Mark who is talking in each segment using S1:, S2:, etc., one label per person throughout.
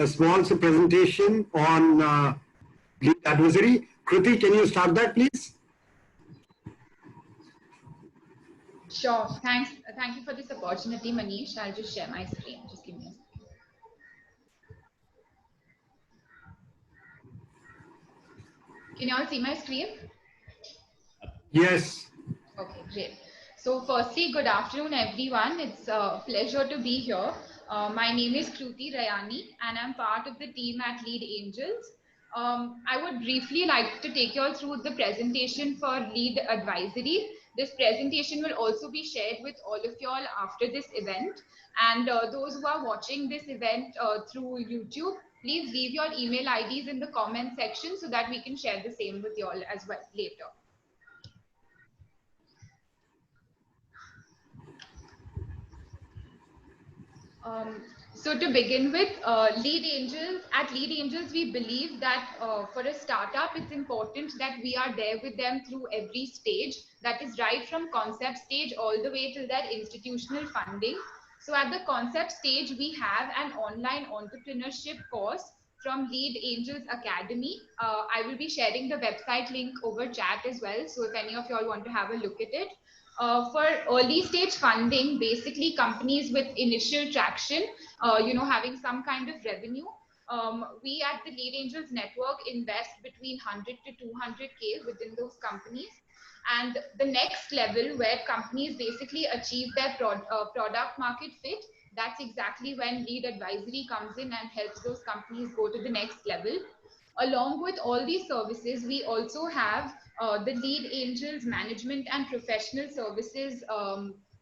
S1: a small presentation on lead advisory. Kruti, can you start that, please?
S2: Sure. Thanks. Thank you for this opportunity, Manish. I'll just share my screen. Just give me a second. Can you all see my screen?
S1: Yes.
S2: Okay, great. So firstly, good afternoon, everyone. It's a pleasure to be here. My name is Kruti Rayani, and I'm part of the team at Lead Angels. I would briefly like to take you all through the presentation for Lead Advisory. This presentation will also be shared with all of you all after this event. And those who are watching this event through YouTube, please leave your email IDs in the comment section so that we can share the same with you all as well later. So to begin with, at Lead Angels, we believe that for a startup, it's important that we are there with them through every stage. That is right from concept stage all the way till their institutional funding. So at the concept stage, we have an online entrepreneurship course from Lead Angels Academy. I will be sharing the website link over chat as well. So if any of you all want to have a look at it. For early stage funding, basically companies with initial traction, having some kind of revenue, we at the Lead Angels network invest between 100 to 200K within those companies. And the next level where companies basically achieve their product market fit, that's exactly when Lead Advisory comes in and helps those companies go to the next level. Along with all these services, we also have the Lead Angels management and professional services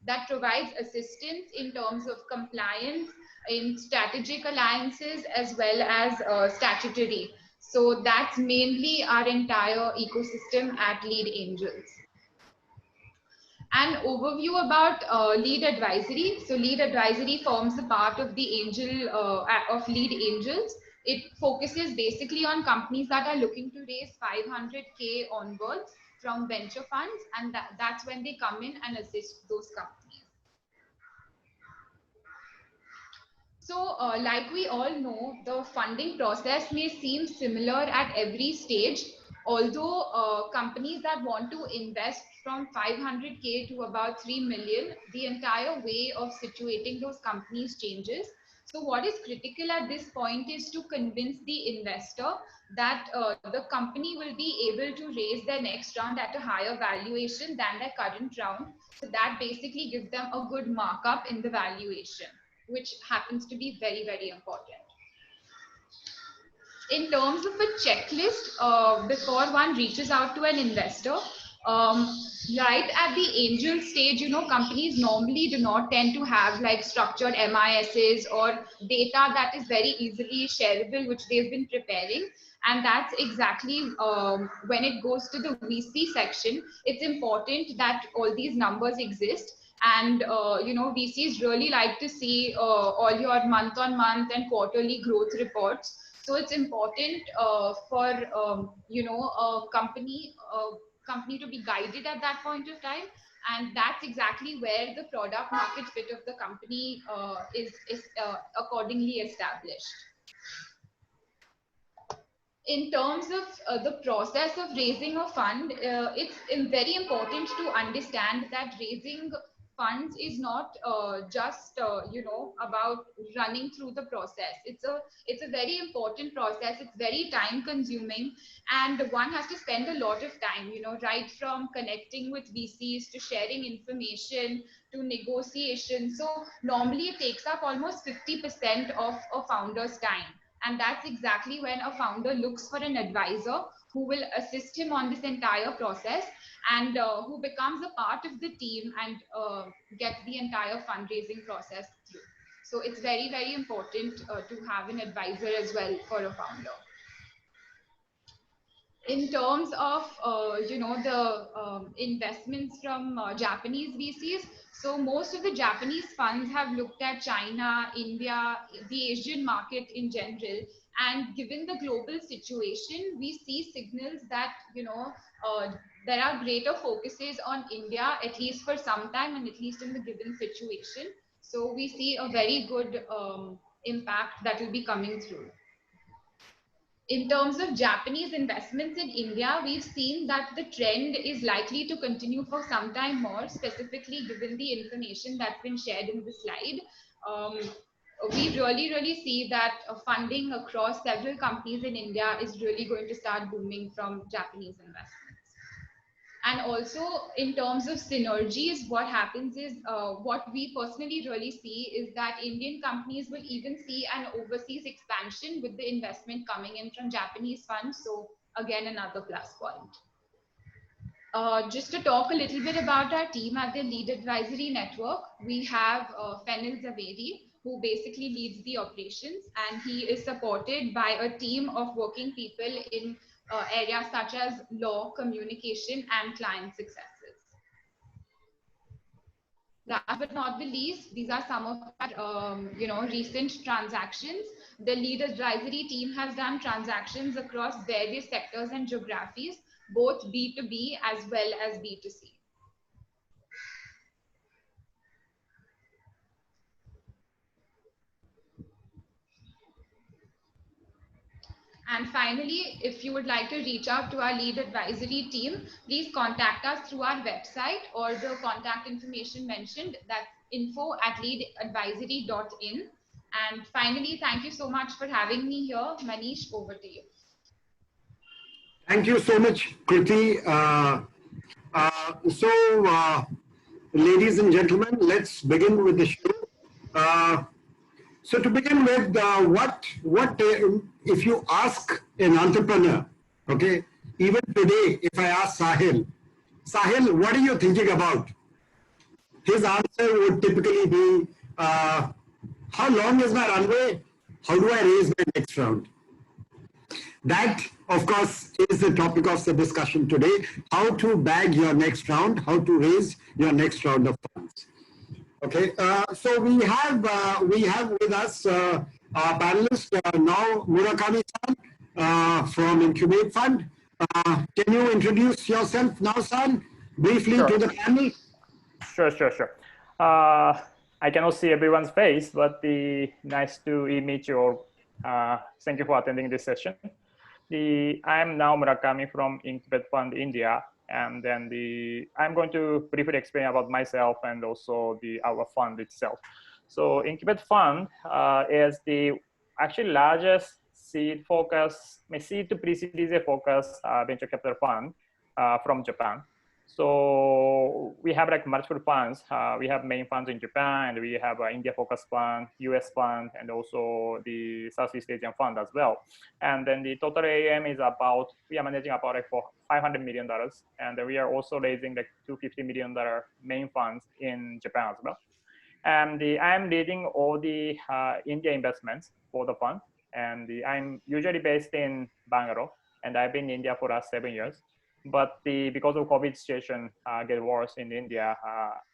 S2: that provides assistance in terms of compliance, in strategic alliances, as well as statutory. So that's mainly our entire ecosystem at Lead Angels. An overview about Lead Advisory. So Lead Advisory forms a part of the angel of Lead Angels. It focuses basically on companies that are looking to raise 500K onwards from venture funds, and that's when they come in and assist those companies. So like we all know, the funding process may seem similar at every stage, although companies that want to invest from 500K to about 3 million, the entire way of situating those companies changes. So what is critical at this point is to convince the investor that the company will be able to raise their next round at a higher valuation than their current round. So that basically gives them a good markup in the valuation, which happens to be very, very important. In terms of a checklist, before one reaches out to an investor, right at the angel stage, companies normally do not tend to have like structured MISs or data that is very easily shareable, which they've been preparing. And that's exactly when it goes to the VC section, it's important that all these numbers exist. And VCs really like to see all your month-on-month and quarterly growth reports. So it's important for a company to be guided at that point of time, and that's exactly where the product market fit of the company is accordingly established. In terms of the process of raising a fund, it's very important to understand that raising funds is not just about running through the process. It's a very important process. It's very time consuming, and one has to spend a lot of time, right from connecting with VCs to sharing information to negotiation. So normally it takes up almost 50% of a founder's time. And that's exactly when a founder looks for an advisor who will assist him on this entire process and who becomes a part of the team and gets the entire fundraising process through. So it's very, very important to have an advisor as well for a founder. In terms of the investments from Japanese VCs, so most of the Japanese funds have looked at China, India, the Asian market in general, and given the global situation, we see signals that there are greater focuses on India, at least for some time and at least in the given situation. So we see a very good impact that will be coming through. In terms of Japanese investments in India, we've seen that the trend is likely to continue for some time more, specifically given the information that's been shared in the slide. We really see that funding across several companies in India is really going to start booming from Japanese investments. And also in terms of synergies, what happens is what we personally really see is that Indian companies will even see an overseas expansion with the investment coming in from Japanese funds. So again, another plus point. Just to talk a little bit about our team at the Lead Advisory Network, we have Fenil Zaveri, who basically leads the operations, and he is supported by a team of working people in areas such as law, communication, and client successes. Last but not the least, these are some of our recent transactions. The Lead Advisory team has done transactions across various sectors and geographies, both B2B as well as B2C. And finally, if you would like to reach out to our Lead Advisory team, please contact us through our website or the contact information mentioned. That's info@leadadvisory.in. And finally, thank you so much for having me here. Manish, over to you.
S1: Thank you so much, Kriti. Ladies and gentlemen, let's begin with the show. So to begin with, if you ask an entrepreneur, okay, even today, if I ask Sahil, what are you thinking about? His answer would typically be, how long is my runway? How do I raise my next round? That, of course, is the topic of the discussion today, how to bag your next round, how to raise your next round of funds. Okay, so we have with us our panelist now, Murakami-san from Incubate Fund. Can you introduce yourself now, son, briefly to the panel?
S3: Sure. I cannot see everyone's face, but nice to meet you all. Thank you for attending this session. I'm now Murakami from Incubate Fund India. And then I'm going to briefly explain about myself and also our fund itself. So Incubate Fund is the actually largest seed to pre-series focus venture capital fund from Japan. So we have like multiple funds. We have main funds in Japan, and we have an India focus fund, US fund, and also the Southeast Asian fund as well. And then the total AUM is we are managing about like for $500 million. And we are also raising like $250 million main funds in Japan as well. And I'm leading all the India investments for the fund. And I'm usually based in Bangalore, and I've been in India for the last 7 years. But because of COVID situation get worse in India,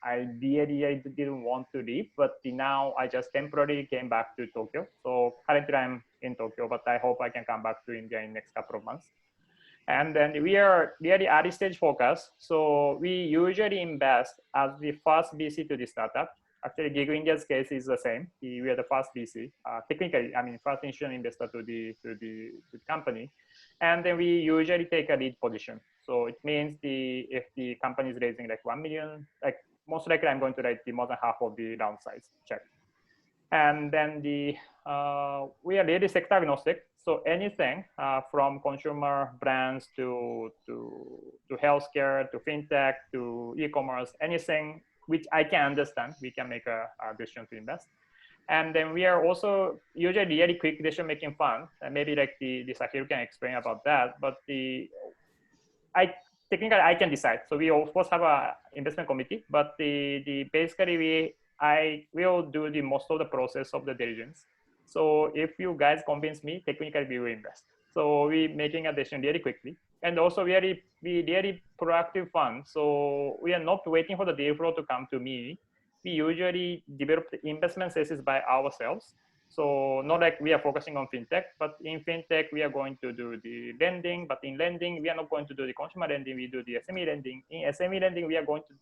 S3: I really didn't want to leave. But now I just temporarily came back to Tokyo. So currently I'm in Tokyo, but I hope I can come back to India in the next couple of months. And then we are really early stage focus. So we usually invest as the first VC to the startup. Actually, Gigo India's case is the same. We are the first VC, technically, I mean, first insurance investor to the company. And then we usually take a lead position. So it means if the company is raising like 1 million, like most likely I'm going to write more than half of the round size check. And then we are really sector agnostic. So anything from consumer brands to healthcare, to fintech, to e-commerce, anything which I can understand, we can make a decision to invest. And then we are also usually really quick decision-making fund. And maybe like the Sakhiru can explain about that. But technically I can decide. So we of course have a investment committee, but basically I will do the most of the process of the diligence. So if you guys convince me, technically we will invest. So we making a decision really quickly. And also we really proactive fund. So we are not waiting for the deal flow to come to me. We usually develop the investment thesis by ourselves. So not like we are focusing on fintech, but in fintech, we are going to do the lending, but in lending, we are not going to do the consumer lending, we do the SME lending. In SME lending, we are going to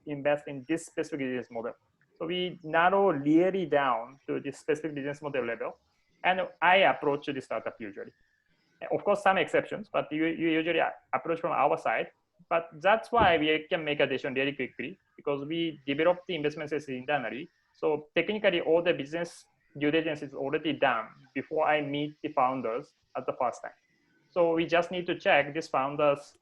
S3: invest in this specific business model. So we narrow really down to the specific business model level, and I approach the startup usually. Of course, some exceptions, but you usually approach from our side. But that's why we can make a decision really quickly, because we develop the investment thesis internally. So technically, all the business due diligence is already done before I meet the founders at the first time. So we just need to check these founders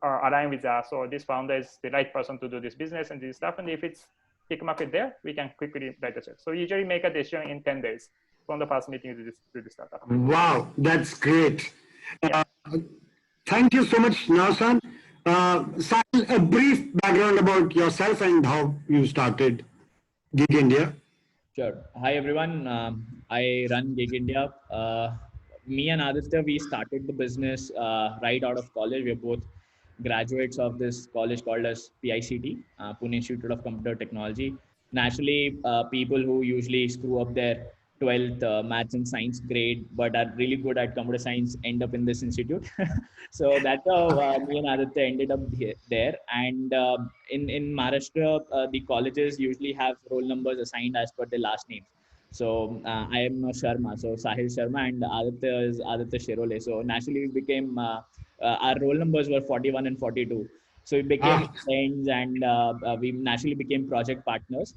S3: are aligned with us, or this founder is the right person to do this business and this stuff. And if it's tick market there, we can quickly write a check. So we usually make a decision in 10 days from the first meeting to the startup.
S1: Wow, that's great.
S3: Yeah.
S1: Thank you so much, Naosan. Sahil, a brief background about yourself and how you started Gig India.
S4: Sure. Hi, everyone. I run Gig India. Me and Aditya, we started the business right out of college. We're both graduates of this college called as PICT, Pune Institute of Computer Technology. Naturally, people who usually screw up their 12th maths and science grade, but are really good at computer science, end up in this institute. So that's how me and Aditya ended up there. And in Maharashtra, the colleges usually have roll numbers assigned as per their last names. So I am Sharma, so Sahil Sharma, and Aditya is Aditya Shirole. So naturally, we became our roll numbers were 41 and 42. So we became friends, and we naturally became project partners.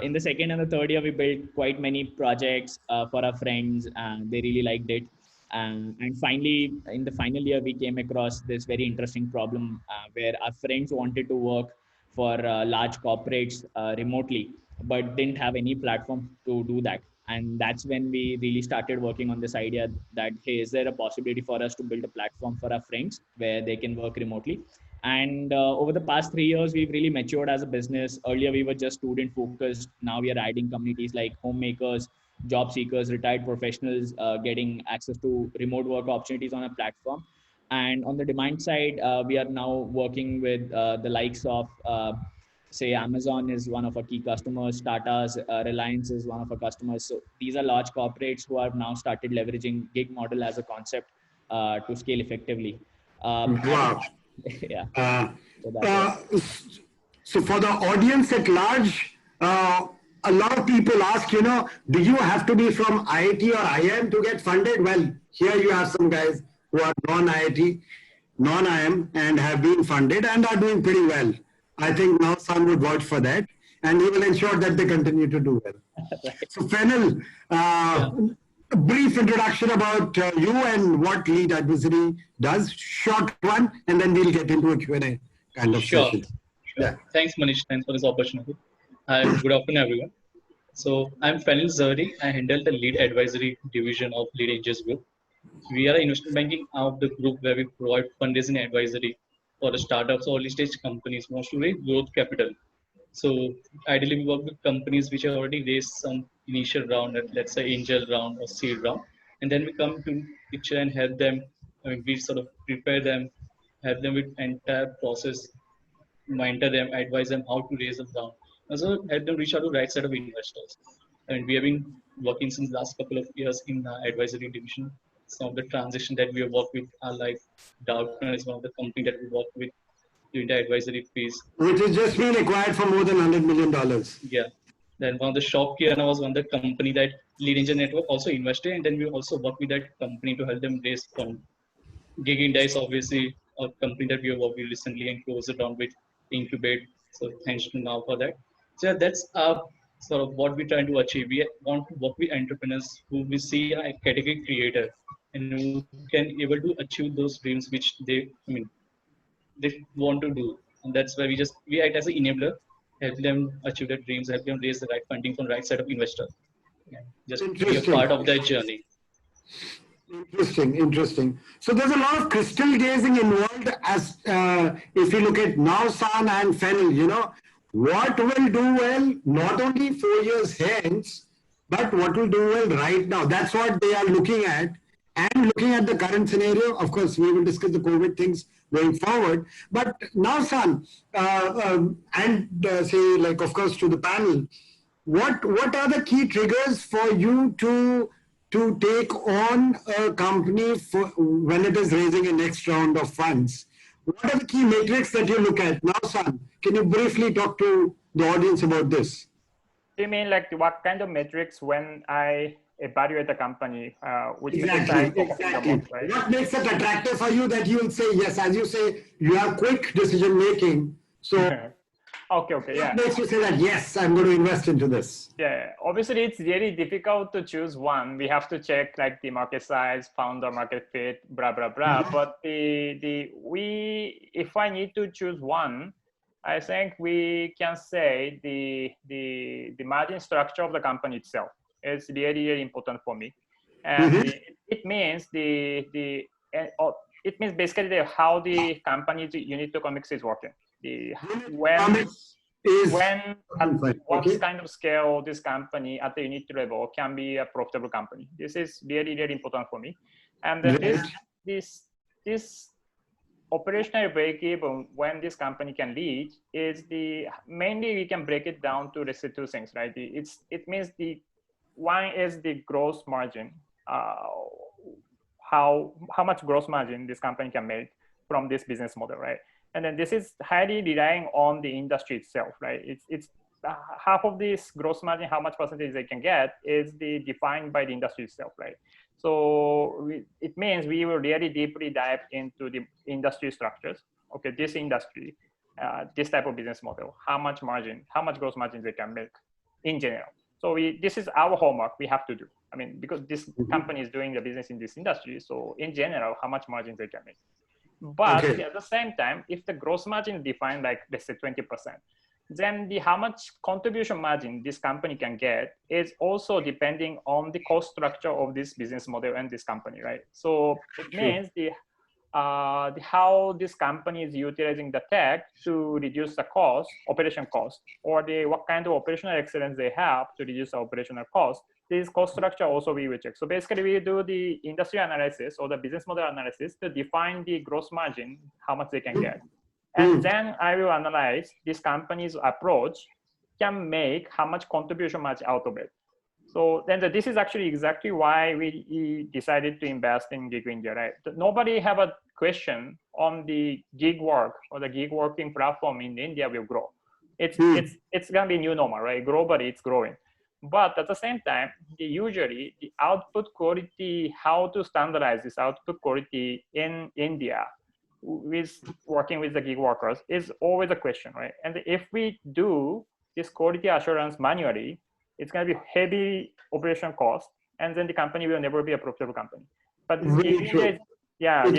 S4: In the second and the third year, we built quite many projects for our friends, and they really liked it. And finally, in the final year, we came across this very interesting problem where our friends wanted to work for large corporates remotely, but didn't have any platform to do that. And that's when we really started working on this idea that, hey, is there a possibility for us to build a platform for our friends where they can work remotely? And over the past 3 years, we've really matured as a business. Earlier, we were just student focused. Now we are adding communities like homemakers, job seekers, retired professionals, getting access to remote work opportunities on a platform. And on the demand side, we are now working with the likes of, say, Amazon is one of our key customers, Tata's, Reliance is one of our customers. So these are large corporates who have now started leveraging gig model as a concept to scale effectively.
S1: Wow.
S4: Yeah.
S1: So for the audience at large, a lot of people ask, do you have to be from IIT or IIM to get funded? Well, here you have some guys who are non-IIT, non-IIM, and have been funded and are doing pretty well. I think now some would vouch for that, and he will ensure that they continue to do well. So Fennel, a brief introduction about you and what Lead Advisory does, short one, and then we'll get into a Q&A kind of session.
S5: Sure. Yeah. Thanks, Manish. Thanks for this opportunity. Good afternoon, everyone. So I'm Fennel Zahari. I handle the Lead Advisory division of Lead Angels Group. We are an investment banking arm of the group where we provide fundraising advisory for the startups or early stage companies, mostly growth capital. So ideally, we work with companies which have already raised some initial round, let's say angel round or seed round, and then we come to picture and help them. I mean, we sort of prepare them, help them with entire process, mentor them, advise them how to raise a round, also help them reach out to the right set of investors. And we have been working since the last couple of years in the advisory division. Some of the transactions that we have worked with are like Darkner is one of the companies that we work with doing the advisory piece.
S1: Which has just been acquired for more than $100 million.
S5: Yeah. Then one of the Shopkeepers was one of the company that Lead Angel Network also invested, and then we also work with that company to help them raise fund. Gig India is obviously a company that we have worked with recently and closed it down with Incubate. So thanks to now for that. So that's sort of what we're trying to achieve. We want to work with entrepreneurs who we see a category creator and who can able to achieve those dreams which they want to do. And that's why we act as an enabler, help them achieve their dreams, help them raise the right funding from the right set of investors. Yeah, just be a part of that journey.
S1: Interesting. So there's a lot of crystal gazing involved as if you look at Naosan and Fennel, what will do well not only 4 years hence, but what will do well right now. That's what they are looking at. And looking at the current scenario, of course, we will discuss the COVID things going forward. But Naosan, say, like, of course, to the panel, what are the key triggers for you to take on a company when it is raising a next round of funds? What are the key metrics that you look at? Naosan, can you briefly talk to the audience about this?
S3: you mean like what kind of metrics when I evaluate the company, which metrics
S1: Exactly,
S3: I focus on the
S1: exactly.
S3: most, right?
S1: What makes it attractive for you that you will say yes? As you say, you have quick decision making. So
S3: Okay, yeah.
S1: what makes you say that yes, I'm going to invest into this?
S3: Yeah, obviously it's very difficult to choose one. We have to check like the market size, founder market fit, blah blah blah. But if I need to choose one, I think we can say the margin structure of the company itself is really important for me, and it means it means basically how the company's unit economics is working.
S1: Economics is
S3: When at
S1: okay.
S3: what kind of scale this company at the unit level can be a profitable company. This is really important for me. And then this operational break even when this company can lead is mainly we can break it down to the two things, right? It means one is the gross margin, how much gross margin this company can make from this business model, right? And then this is highly relying on the industry itself, right? It's half of this gross margin, how much percentage they can get is defined by the industry itself, right? So it means we will really deeply dive into the industry structures. Okay, this industry, this type of business model, how much gross margin they can make in general. So this is our homework we have to do. I mean, because this company is doing the business in this industry, so in general, how much margin they can make. But at the same time, if the gross margin is defined like let's say 20%, then how much contribution margin this company can get is also depending on the cost structure of this business model and this company, right? So it means how this company is utilizing the tech to reduce the operation cost, or what kind of operational excellence they have to reduce the operational cost. This cost structure also we will check. So basically we do the industry analysis or the business model analysis to define the gross margin, how much they can get. And then I will analyze this company's approach can make how much contribution margin out of it. So then this is actually exactly why we decided to invest in Gig India, right? Nobody have a question on the gig work or the gig working platform in India will grow. It's gonna be new normal, right? Globally, it's growing. But at the same time, usually the output quality, how to standardize this output quality in India with working with the gig workers is always a question, right? And if we do this quality assurance manually, it's going to be heavy operation cost, and then the company will never be a profitable company. But Gig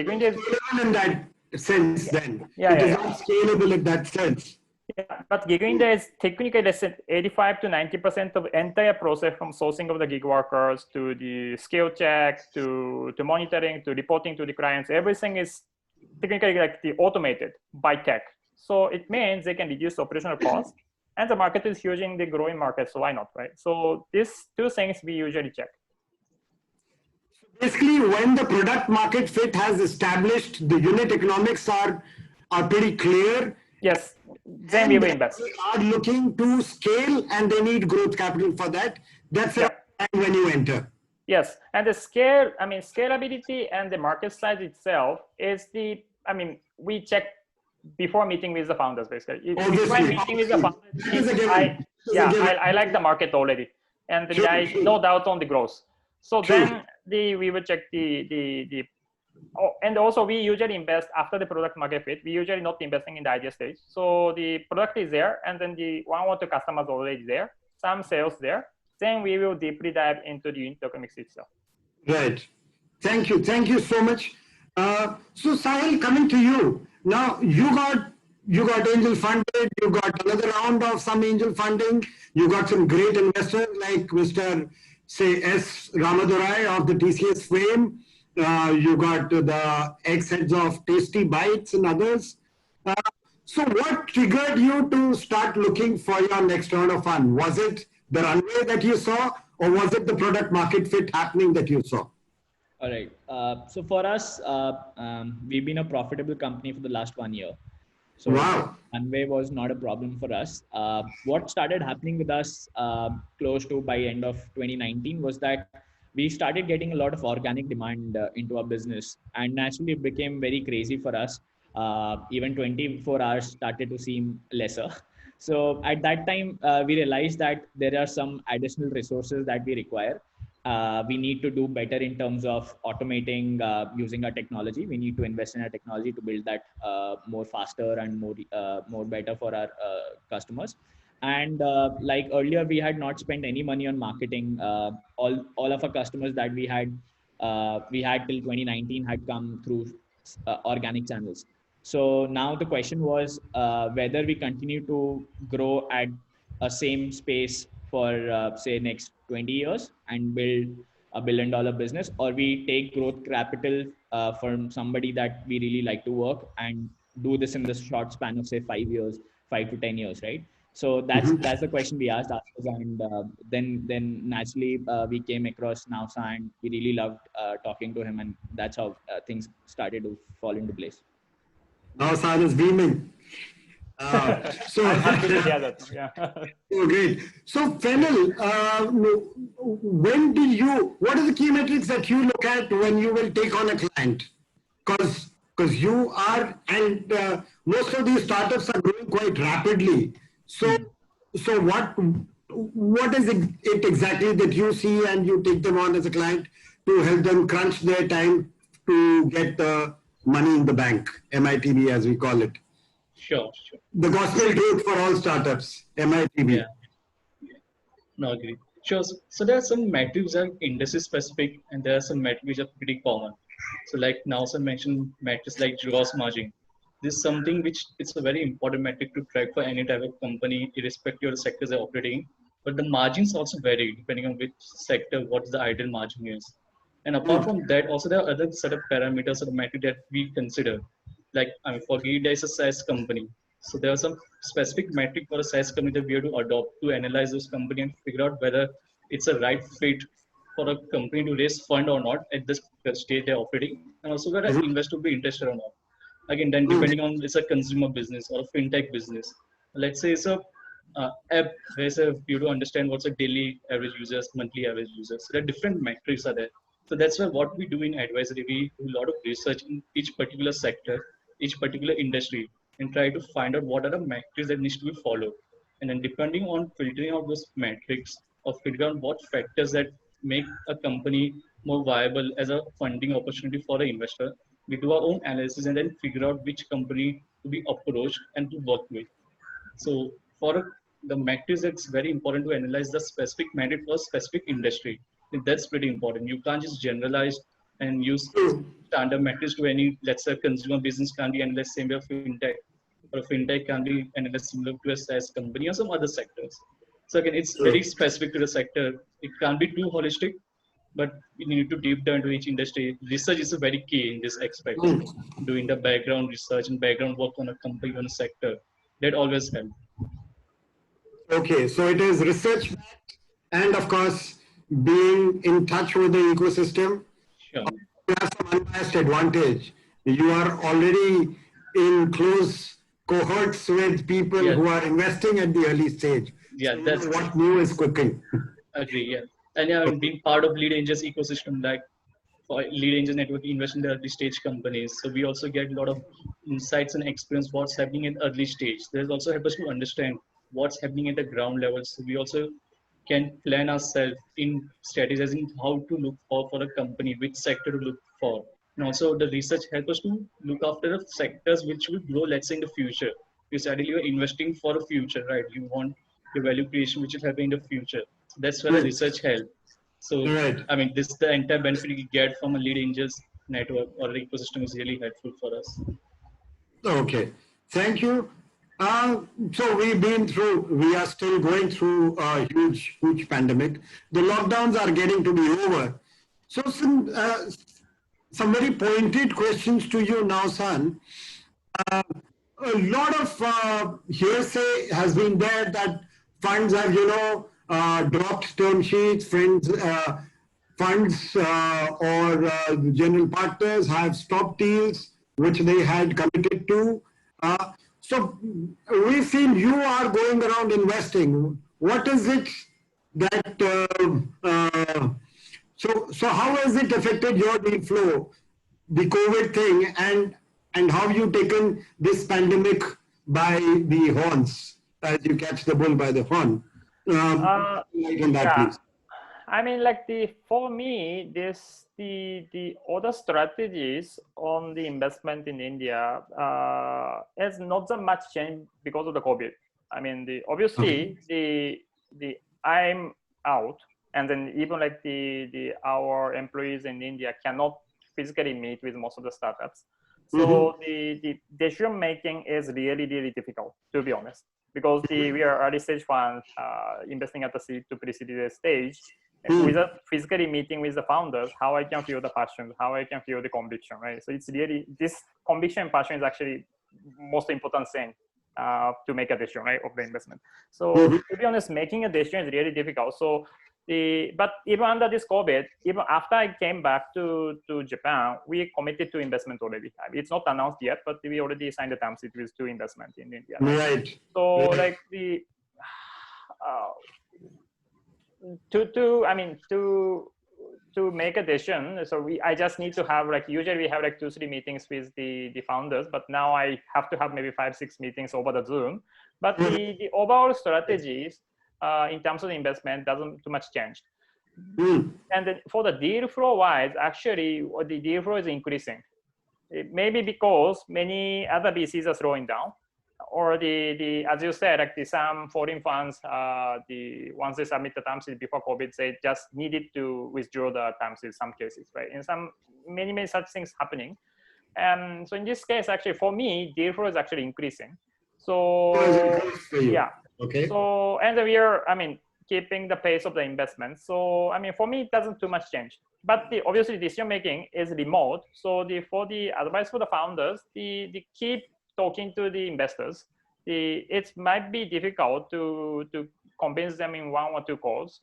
S3: India is
S1: in that sense. Then
S3: it
S1: is not scalable in that sense.
S3: Yeah, but Gig India is technically less than 85 to 90% of the entire process, from sourcing of the gig workers to the skill check to monitoring to reporting to the clients. Everything is technically like automated by tech. So it means they can reduce the operational cost, and the market is huge in the growing market. So why not, right? So these two things we usually check.
S1: Basically, when the product market fit has established, the unit economics are pretty clear.
S3: Yes, then we will invest.
S1: They are looking to scale and they need growth capital for that. That's the time when you enter.
S3: Yes, and the scalability and the market size itself is we check before meeting with the founders, basically. Before meeting with the founders, I like the market already, and I no doubt on the growth. So then we will check and also we usually invest after the product market fit. We usually not investing in the idea stage. So the product is there, and then the one or two customers already there, some sales there. Then we will deeply dive into the unit economics itself.
S1: Right. Thank you so much. So Sahil, coming to you now, you got angel funded. You got another round of some angel funding. You got some great investors like Mr. S. Ramadurai of the TCS fame. You got the ex-heads of Tasty Bites and others. So what triggered you to start looking for your next round of fund? Was it the runway that you saw, or was it the product market fit happening that you saw?
S4: All right. So for us, we've been a profitable company for the last 1 year. So runway was not a problem for us. What started happening with us close to by end of 2019 was that we started getting a lot of organic demand into our business, and naturally it became very crazy for us. Even 24 hours started to seem lesser. So at that time, we realized that there are some additional resources that we require. We need to do better in terms of automating using our technology. We need to invest in our technology to build that more faster and more better for our customers. And like earlier, we had not spent any money on marketing. All of our customers that we had till 2019 had come through organic channels. So now the question was whether we continue to grow at a same space for say next 20 years and build a $1 billion business, or we take growth capital from somebody that we really like to work and do this in the short span of say 5 years, 5 to 10 years, right? So that's the question we asked ourselves, and then naturally we came across Nausa, and we really loved talking to him, and that's how things started to fall into place.
S1: Now San is beaming. So
S3: I'm happy to hear that. Yeah.
S1: Oh, great. So, Fennel, what are the key metrics that you look at when you will take on a client? Because you are, and most of these startups are growing quite rapidly. So what is it exactly that you see and you take them on as a client to help them crunch their time to get the money in the bank, MITB as we call it?
S5: Sure.
S1: The gospel truth for all startups, MITB.
S5: Yeah. No, agree. Sure. So there are some metrics that are industry specific, and there are some metrics which are pretty common. So like Nausa mentioned, metrics like gross margin. This is something which it's a very important metric to track for any type of company, irrespective of the sectors they're operating in. But the margins also vary depending on which sector, what the ideal margin is. And apart from that, also there are other set of parameters or metrics that we consider. Like, for Gida is a SaaS company. So there are some specific metric for a SaaS company that we have to adopt to analyze this company and figure out whether it's a right fit for a company to raise fund or not at this stage they're operating, and also whether an investor will be interested or not. Again, then depending on it's a consumer business or a fintech business. Let's say it's a app where you to understand what's a daily average users, monthly average users. So there are different metrics are there. So that's why what we do in advisory, we do a lot of research in each particular sector, each particular industry, and try to find out what are the metrics that needs to be followed. And then depending on filtering out those metrics or figuring out what factors that make a company more viable as a funding opportunity for the investor, we do our own analysis and then figure out which company to be approached and to work with. So for the metrics, it's very important to analyze the specific metric for a specific industry. That's pretty important. You can't just generalize and use standard metrics to any, let's say, consumer business can be analyzed same way of fintech, or a fintech can be analyzed similar to a SaaS company or some other sectors. So again, it's very specific to the sector. It can't be too holistic, but you need to deep dive into each industry. Research is a very key in this aspect. Doing the background research and background work on a company, on a sector, that always helps.
S1: Okay, so it is research and of course being in touch with the ecosystem.
S5: Sure.
S1: You have some unbiased advantage. You are already in close cohorts with people who are investing at the early stage.
S5: Yeah,
S1: so
S5: that's
S1: what new is cooking.
S5: Agree. Yeah, and yeah, being part of Lead Angels ecosystem, like for Lead Angels Network, invest in the early stage companies. So we also get a lot of insights and experience what's happening in early stage. There's also help us to understand what's happening at the ground level. So we also can plan ourselves in strategizing how to look for a company, which sector to look for. And also the research helps us to look after the sectors which will grow, let's say, in the future. You said you're investing for the future, right? You want the value creation which will happen in the future. So that's where the research helps. So, I mean, this the entire benefit you get from a Lead Angels network or the ecosystem is really helpful for us.
S1: Okay, thank you. So we are still going through a huge pandemic. The lockdowns are getting to be over. So some very pointed questions to you now, San. A lot of hearsay has been there that funds have, dropped term sheets, funds or general partners have stopped deals which they had committed to. So we feel you are going around investing. What is it that, so how has it affected your deal flow, the COVID thing, and how have you taken this pandemic by the horns? as you catch the bull by the horn. Light on that,
S3: Yeah.
S1: please.
S3: I mean, like for me, the other strategies on the investment in India has not that much changed because of the COVID. I mean, obviously the I'm out, and then even like our employees in India cannot physically meet with most of the startups. So the decision making is really difficult, to be honest, because we are early stage fund investing at the seed to pre-seed stage. Without physically meeting with the founders, how I can feel the passion, how I can feel the conviction, right? So it's really, this conviction and passion is actually most important thing to make a decision, right, of the investment. So to be honest, making a decision is really difficult. So but even under this COVID, even after I came back to Japan, we committed to investment already. It's not announced yet, but we already signed the terms with 2 investment in India.
S1: Right.
S3: So
S1: Right.
S3: like to make a decision, so I just need to have, like, usually we have like 2-3 meetings with the founders, but now I have to have maybe 5-6 meetings over the Zoom. But the overall strategies in terms of the investment doesn't too much change. And then for the deal flow wise, actually the deal flow is increasing. It may be because many other VCs are slowing down, or the as you said, like some foreign funds, once they submit the term sheet before COVID, they just needed to withdraw the term sheet in some cases, right? In some many such things happening. So in this case, actually for me, deal flow is actually increasing. So
S1: For you.
S3: yeah.
S1: Okay.
S3: So and we are, I mean, keeping the pace of the investment. So I mean, for me, it doesn't too much change. But obviously decision making is remote. So for the advice for the founders, the keep talking to the investors. It might be difficult to convince them in 1 or 2 calls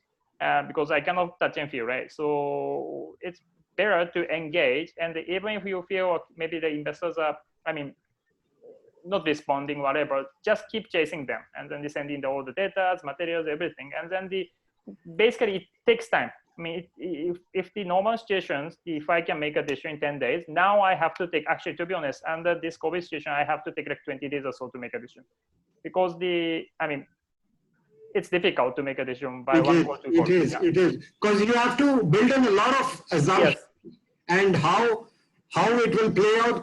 S3: because I cannot touch and feel, right? So it's better to engage, and even if you feel maybe the investors are, I mean, not responding, whatever, just keep chasing them, and then sending all the data, materials, everything, and then basically it takes time. I mean, if the normal situations, if I can make a decision in 10 days, now I have to take, actually, to be honest, under this COVID situation, I have to take like 20 days or so to make a decision, because I mean, it's difficult to make a decision by one call, 2 calls.
S1: It is, because you have to build on a lot of assumptions and how it will play out,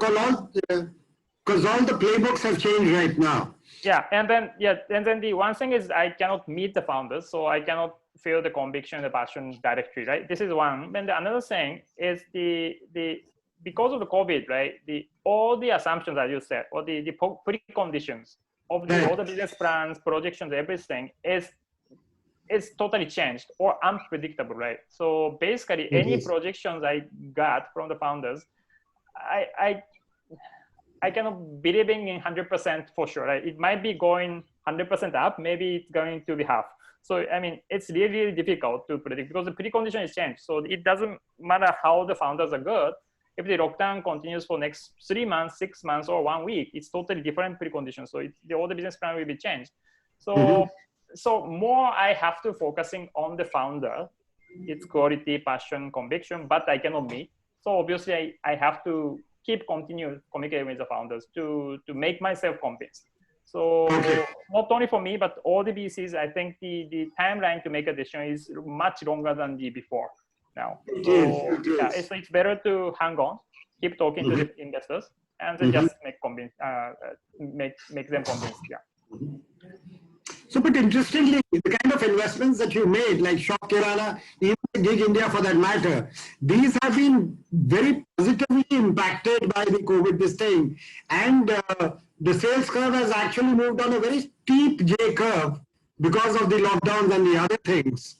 S1: because all the playbooks have changed right now.
S3: Yeah, and then the one thing is I cannot meet the founders, so I cannot feel the conviction, the passion directly, right? This is one. And the another thing is because of the COVID, right? All the assumptions that you said, or the preconditions of all the business plans, projections, everything is totally changed or unpredictable, right? So basically, any projections I got from the founders, I cannot believe in 100% for sure. Right? It might be going 100% up, maybe it's going to be half. So, I mean, it's really difficult to predict because the precondition is changed. So it doesn't matter how the founders are good. If the lockdown continues for next 3 months, 6 months, or 1 week, it's totally different preconditions. So all the business plan will be changed. So, so more I have to focusing on the founder, its quality, passion, conviction, but I cannot meet. So obviously I have to continue communicating with the founders to make myself convinced. So not only for me, but all the VCs, I think the timeline to make a decision is much longer than the before now. So yeah, it's better to hang on, keep talking to the investors, and then just make them convinced. Yeah.
S1: So, but interestingly, the kind of investments that you made, like Shop Kirana, even Gig India for that matter, these have been very positively impacted by the COVID this thing. And the sales curve has actually moved on a very steep J curve because of the lockdowns and the other things.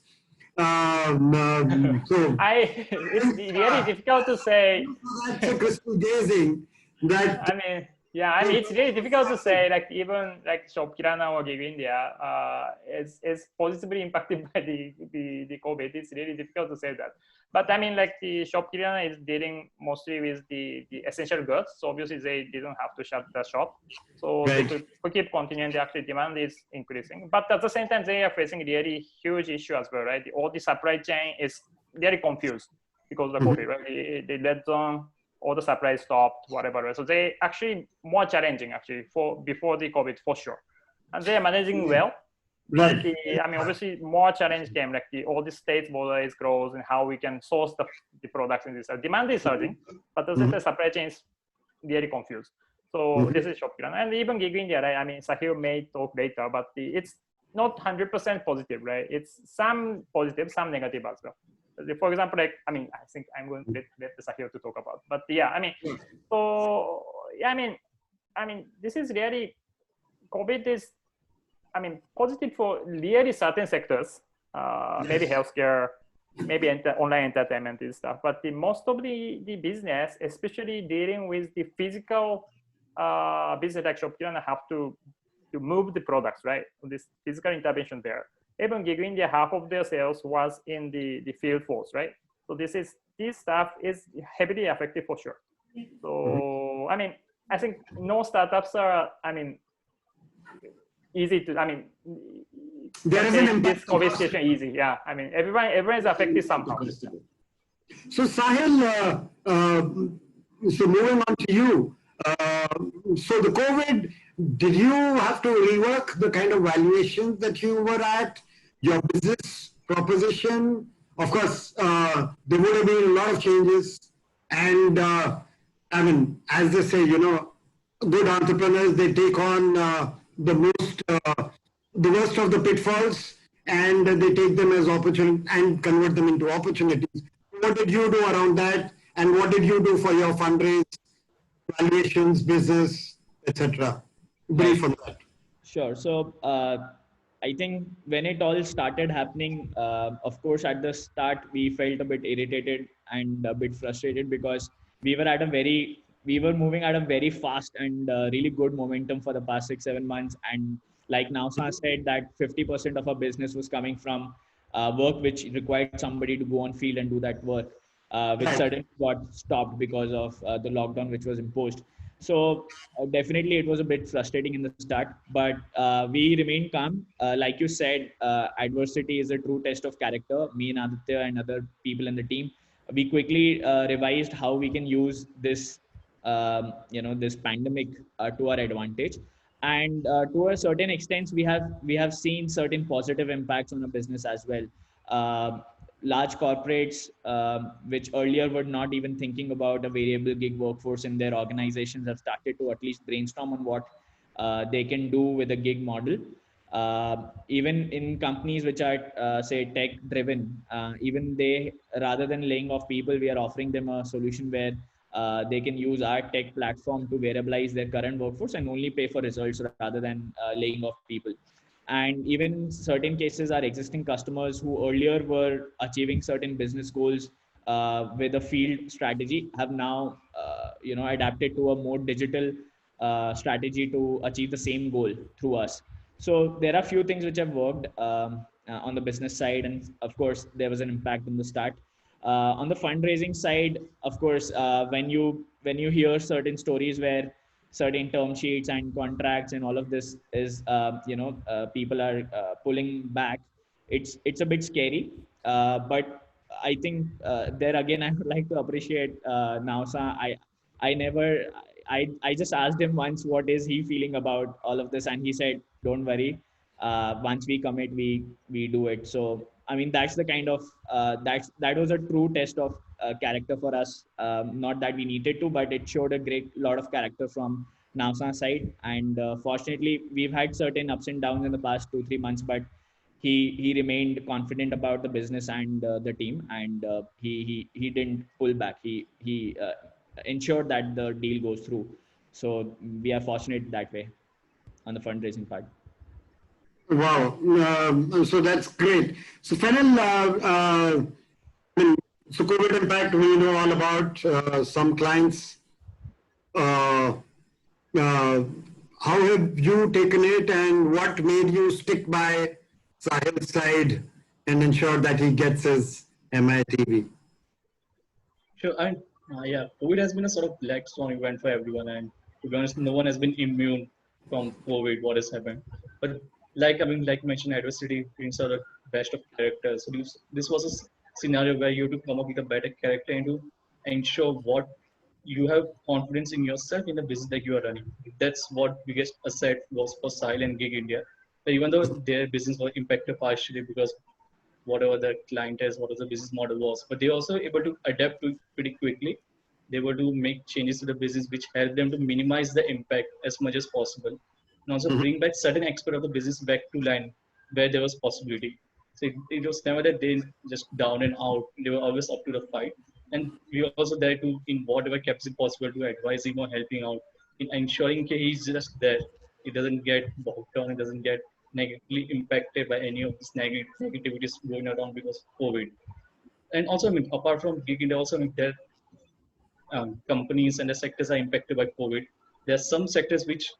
S1: So
S3: it's really difficult to say.
S1: That's a crystal gazing. That
S3: I mean, yeah, I mean, it's really difficult to say, like, even like Shop Kirana or Gig India is positively impacted by the COVID. It's really difficult to say that. But I mean, like, the Shop Kirana is dealing mostly with the essential goods. So obviously they didn't have to shut the shop. So they could keep continuing. The actual demand is increasing. But at the same time, they are facing really huge issue as well, right? All the supply chain is very confused because of the COVID, right? They let down, all the supply stopped, whatever. So they actually more challenging actually before the COVID for sure. and they are managing well.
S1: Right.
S3: I mean, obviously, more challenge came, like all the states border is closed, and how we can source the products in this. Demand is surging, but the supply chain is very confused. So this is Shopkiran, and even Gig India, right? I mean, Sahil may talk later, but it's not 100% positive, right? It's some positive, some negative as well. For example, like, I mean, I think I'm going to let Sahil to talk about, but yeah, I mean, so yeah, I mean, this is really, COVID is, I mean, positive for really certain sectors, maybe healthcare, maybe online entertainment and stuff. But most of the business, especially dealing with the physical business like Shopkiran, have to move the products, right? This physical intervention there. Even Gig India, half of their sales was in the field force, right? So this stuff is heavily affected for sure. So I mean, I think no startups are, I mean, easy to, I mean,
S1: There is an impact.
S3: This COVID situation easy. Yeah, I mean, everyone is affected somehow.
S1: So Sahil, so moving on to you. So the COVID, did you have to rework the kind of valuations that you were at, your business proposition? Of course, there would have been a lot of changes. And I mean, as they say, you know, good entrepreneurs, they take on the worst of the pitfalls, and they take them as opportunity and convert them into opportunities. What did you do around that? And what did you do for your fundraise, valuations, business, etc.? Brief on that.
S4: Sure. So I think when it all started happening, of course, at the start, we felt a bit irritated and a bit frustrated because we were moving at a very fast and really good momentum for the past 6-7 months. And like Nausa said, that 50% of our business was coming from work which required somebody to go on field and do that work, which suddenly got stopped because of the lockdown which was imposed. So definitely it was a bit frustrating in the start, but we remained calm. Like you said, adversity is a true test of character. Me and Aditya and other people in the team, we quickly revised how we can use this, this pandemic to our advantage. And to a certain extent, we have seen certain positive impacts on the business as well. Large corporates, which earlier were not even thinking about a variable gig workforce in their organizations, have started to at least brainstorm on what they can do with a gig model. Even in companies which are, say, tech driven, even they, rather than laying off people, we are offering them a solution where they can use our tech platform to variabilize their current workforce and only pay for results rather than laying off people. And even in certain cases, our existing customers who earlier were achieving certain business goals with a field strategy have now, adapted to a more digital strategy to achieve the same goal through us. So there are a few things which have worked on the business side, and of course there was an impact in the start. On the fundraising side, of course, when you hear certain stories where certain term sheets and contracts and all of this is, people are pulling back, it's a bit scary. But I think there again, I would like to appreciate Nausa. I just asked him once what is he feeling about all of this, and he said, "Don't worry. Once we commit, we do it." So I mean, that's the kind of that was a true test of character for us. Not that we needed to, but it showed a great lot of character from Nausa's side. And fortunately, we've had certain ups and downs in the past 2-3 months, but he remained confident about the business and the team, and he didn't pull back. He ensured that the deal goes through. So we are fortunate that way on the fundraising part.
S1: Wow. So that's great. So Fennel, so COVID impact, we know all about. Some clients, how have you taken it, and what made you stick by Sahil's side and ensure that he gets his MITV?
S5: Sure. And yeah, COVID has been a sort of black swan event for everyone. And to be honest, no one has been immune from COVID, what has happened. But like you mentioned, adversity brings out the best of characters. So this was a scenario where you have to come up with a better character and to ensure what you have confidence in yourself in the business that you are running. That's what biggest asset was for Sahil and Gig India. That even though their business was impacted partially because whatever the client is, whatever the business model was, but they also able to adapt to it pretty quickly. They were to make changes to the business which help them to minimize the impact as much as possible, and also bring back certain aspect of the business back to line where there was possibility. So it was never that they just down and out. They were always up to the fight, and we were also there to in whatever capacity possible to advise him or helping out in ensuring that he's just there. He doesn't get bogged down. He doesn't get negatively impacted by any of this negativities going around because of COVID. And also, I mean, apart from Gig India, also, I mean, there companies and the sectors are impacted by COVID. There are some sectors which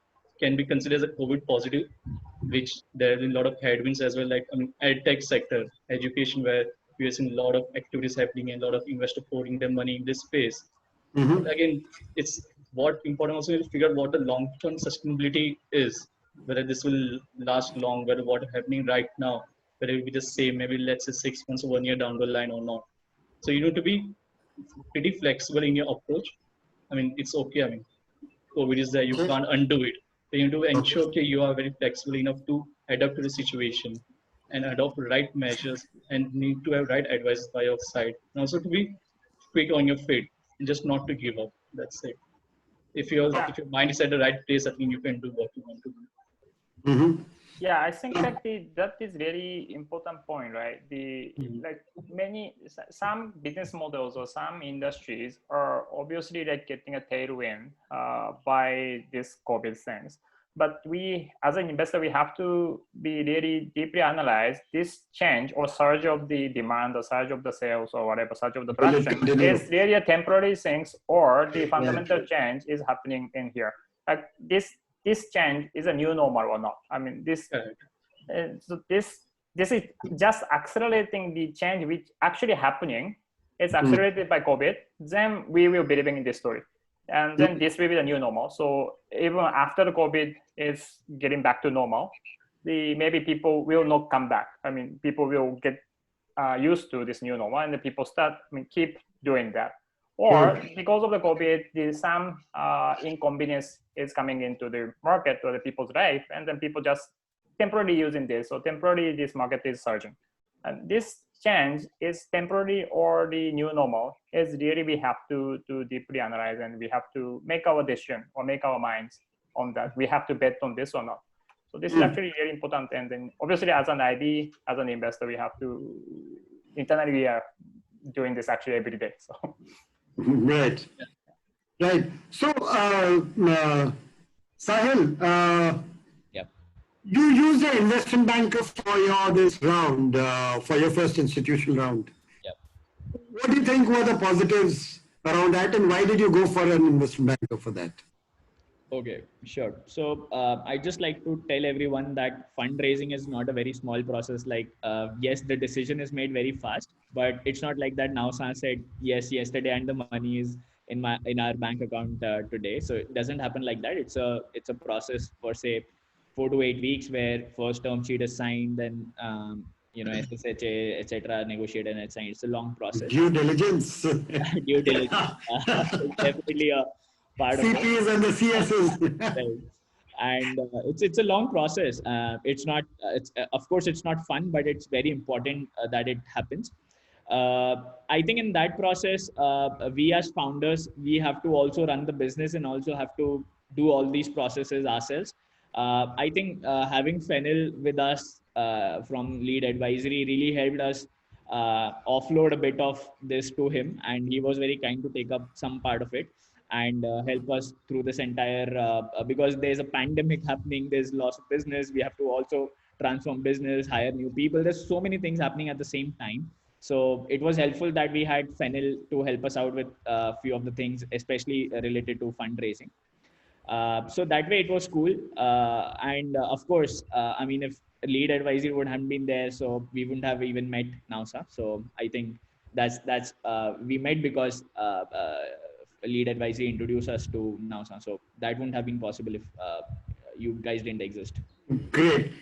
S5: can be considered as a COVID positive, which there have been a lot of headwinds as well, like ed tech sector, education, where we are seeing a lot of activities happening and a lot of investors pouring their money in this space.
S1: Mhm.
S5: But again, it's what important also to figure out what the long-term sustainability is, whether this will last long, whether what is happening right now, whether it will be the same, maybe let's say 6 months or 1 year down the line or not. So you need to be pretty flexible in your approach. I mean, it's okay. I mean, COVID is there, you
S1: Okay.
S5: can't undo it. So you need to
S1: Okay.
S5: ensure that you are very flexible enough to adapt to the situation and adopt right measures and need to have right advice by your side. And also to be quick on your feet, and just not to give up. That's it.
S3: Yeah.
S5: If your mind is at the right place, I think you can do what you want to do.
S1: Mhm.
S3: Yeah, I think that that is very important point, right?
S5: Mhm.
S3: Like some business models or some industries are obviously like getting a tailwind by this COVID things. But we, as an investor, we have to be really deeply analyze this change or surge of the demand or surge of the sales or whatever, surge of the
S1: Will it
S3: production
S1: continue?
S3: is really a temporary things or the fundamental change is happening in here. Like this change is a new normal or not. I mean,
S5: Correct.
S3: so this is just accelerating the change which actually happening. It's accelerated by COVID. Then we will be living in this story, and then this will be the new normal. So even after the COVID is getting back to normal, maybe people will not come back. I mean, people will get used to this new normal, and the people start keep doing that. Or because of the COVID, some inconvenience is coming into the market or the people's life, and then people just temporarily using this. So temporarily, this market is surging. And this change is temporary or the new normal is really we have to deeply analyze, and we have to make our decision or make our minds on that. We have to bet on this or not. So this is actually very important. And then obviously as an IB, as an investor, we have to internally we are doing this actually every day. So
S1: Right. Right. So, Sahil,
S4: Yep.
S1: you used an investment banker for this round, for your first institutional round.
S4: Yep.
S1: What do you think were the positives around that, and why did you go for an investment banker for that?
S4: Okay, sure. So I just like to tell everyone that fundraising is not a very small process. Like, yes, the decision is made very fast, but it's not like that. Now, San said yes yesterday, and the money is in our bank account today. So it doesn't happen like that. It's a process for say 4 to 8 weeks where first term sheet is signed, then SSHA etc. negotiated and signed. It's a long process.
S1: Due diligence.
S4: Due diligence. It's definitely a part of it.
S1: CPs and the CSs.
S4: Right. And it's a long process. It's not. Of course it's not fun, but it's very important that it happens. I think in that process, we as founders, we have to also run the business and also have to do all these processes ourselves. I think having Fennel with us from Lead Advisory really helped us offload a bit of this to him, and he was very kind to take up some part of it and help us through this entire because there's a pandemic happening, there's loss of business, we have to also transform business, hire new people, there's so many things happening at the same time. So it was helpful that we had Fennel to help us out with a few of the things, especially related to fundraising. So that way it was cool. And of course, I mean, if Lead Advisory would have been there, so we wouldn't have even met Nausa. So I think that's we met because Lead Advisory introduced us to Nausa. So that wouldn't have been possible if you guys didn't exist.
S1: Great.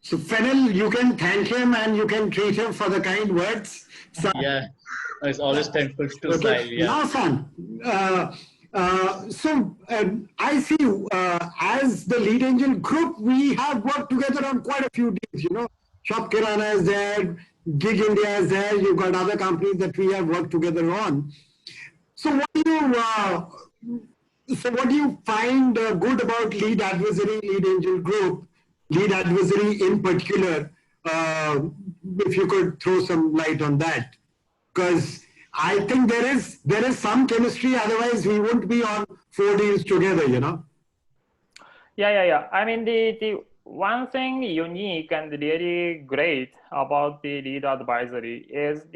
S1: So Fennel, you can thank him and you can treat him for the kind words. So,
S5: Yeah, it's always thankful to
S1: okay.
S5: Sahil. Yeah.
S1: Now, son, I see as the Lead Angel Group, we have worked together on quite a few deals. You know, Shop Kirana is there, Gig India is there. You've got other companies that we have worked together on. So what do you find good about Lead Advisory, Lead Angel Group, Lead Advisory in particular? If you could throw some light on that, because I think there is some chemistry. Otherwise, we wouldn't be on 4 deals together. You know.
S3: Yeah. I mean, the one thing unique and really great about the Lead Advisory is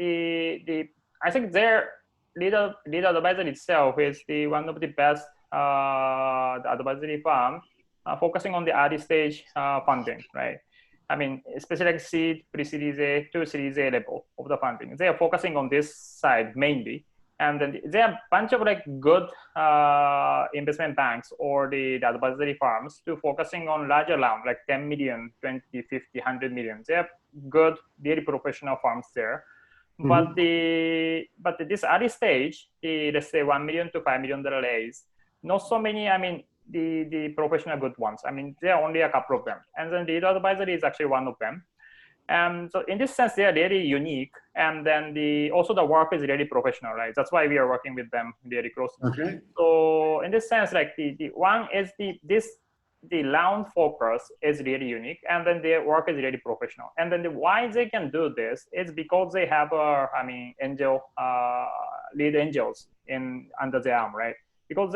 S3: I think their Lead Advisory itself is one of the best advisory firm focusing on the early stage funding, right? I mean, especially like seed, pre-series A to series A level of the funding. They are focusing on this side mainly. And then there are a bunch of like good investment banks or the advisory firms to focusing on larger round, like 10 million, 20, 50, 100 million. They are good, very professional firms there. Mm-hmm. But this early stage, let's say $1 million to $5 million raise, not so many, I mean, the professional good ones. I mean, there are only a couple of them. And then the advisory is actually one of them. So in this sense, they are really unique. And then also the work is really professional, right? That's why we are working with them really closely.
S1: Okay.
S3: So in this sense, like the one is the round focus is really unique, and then their work is really professional. And then why they can do this is because they have lead angels under their arm, right? Because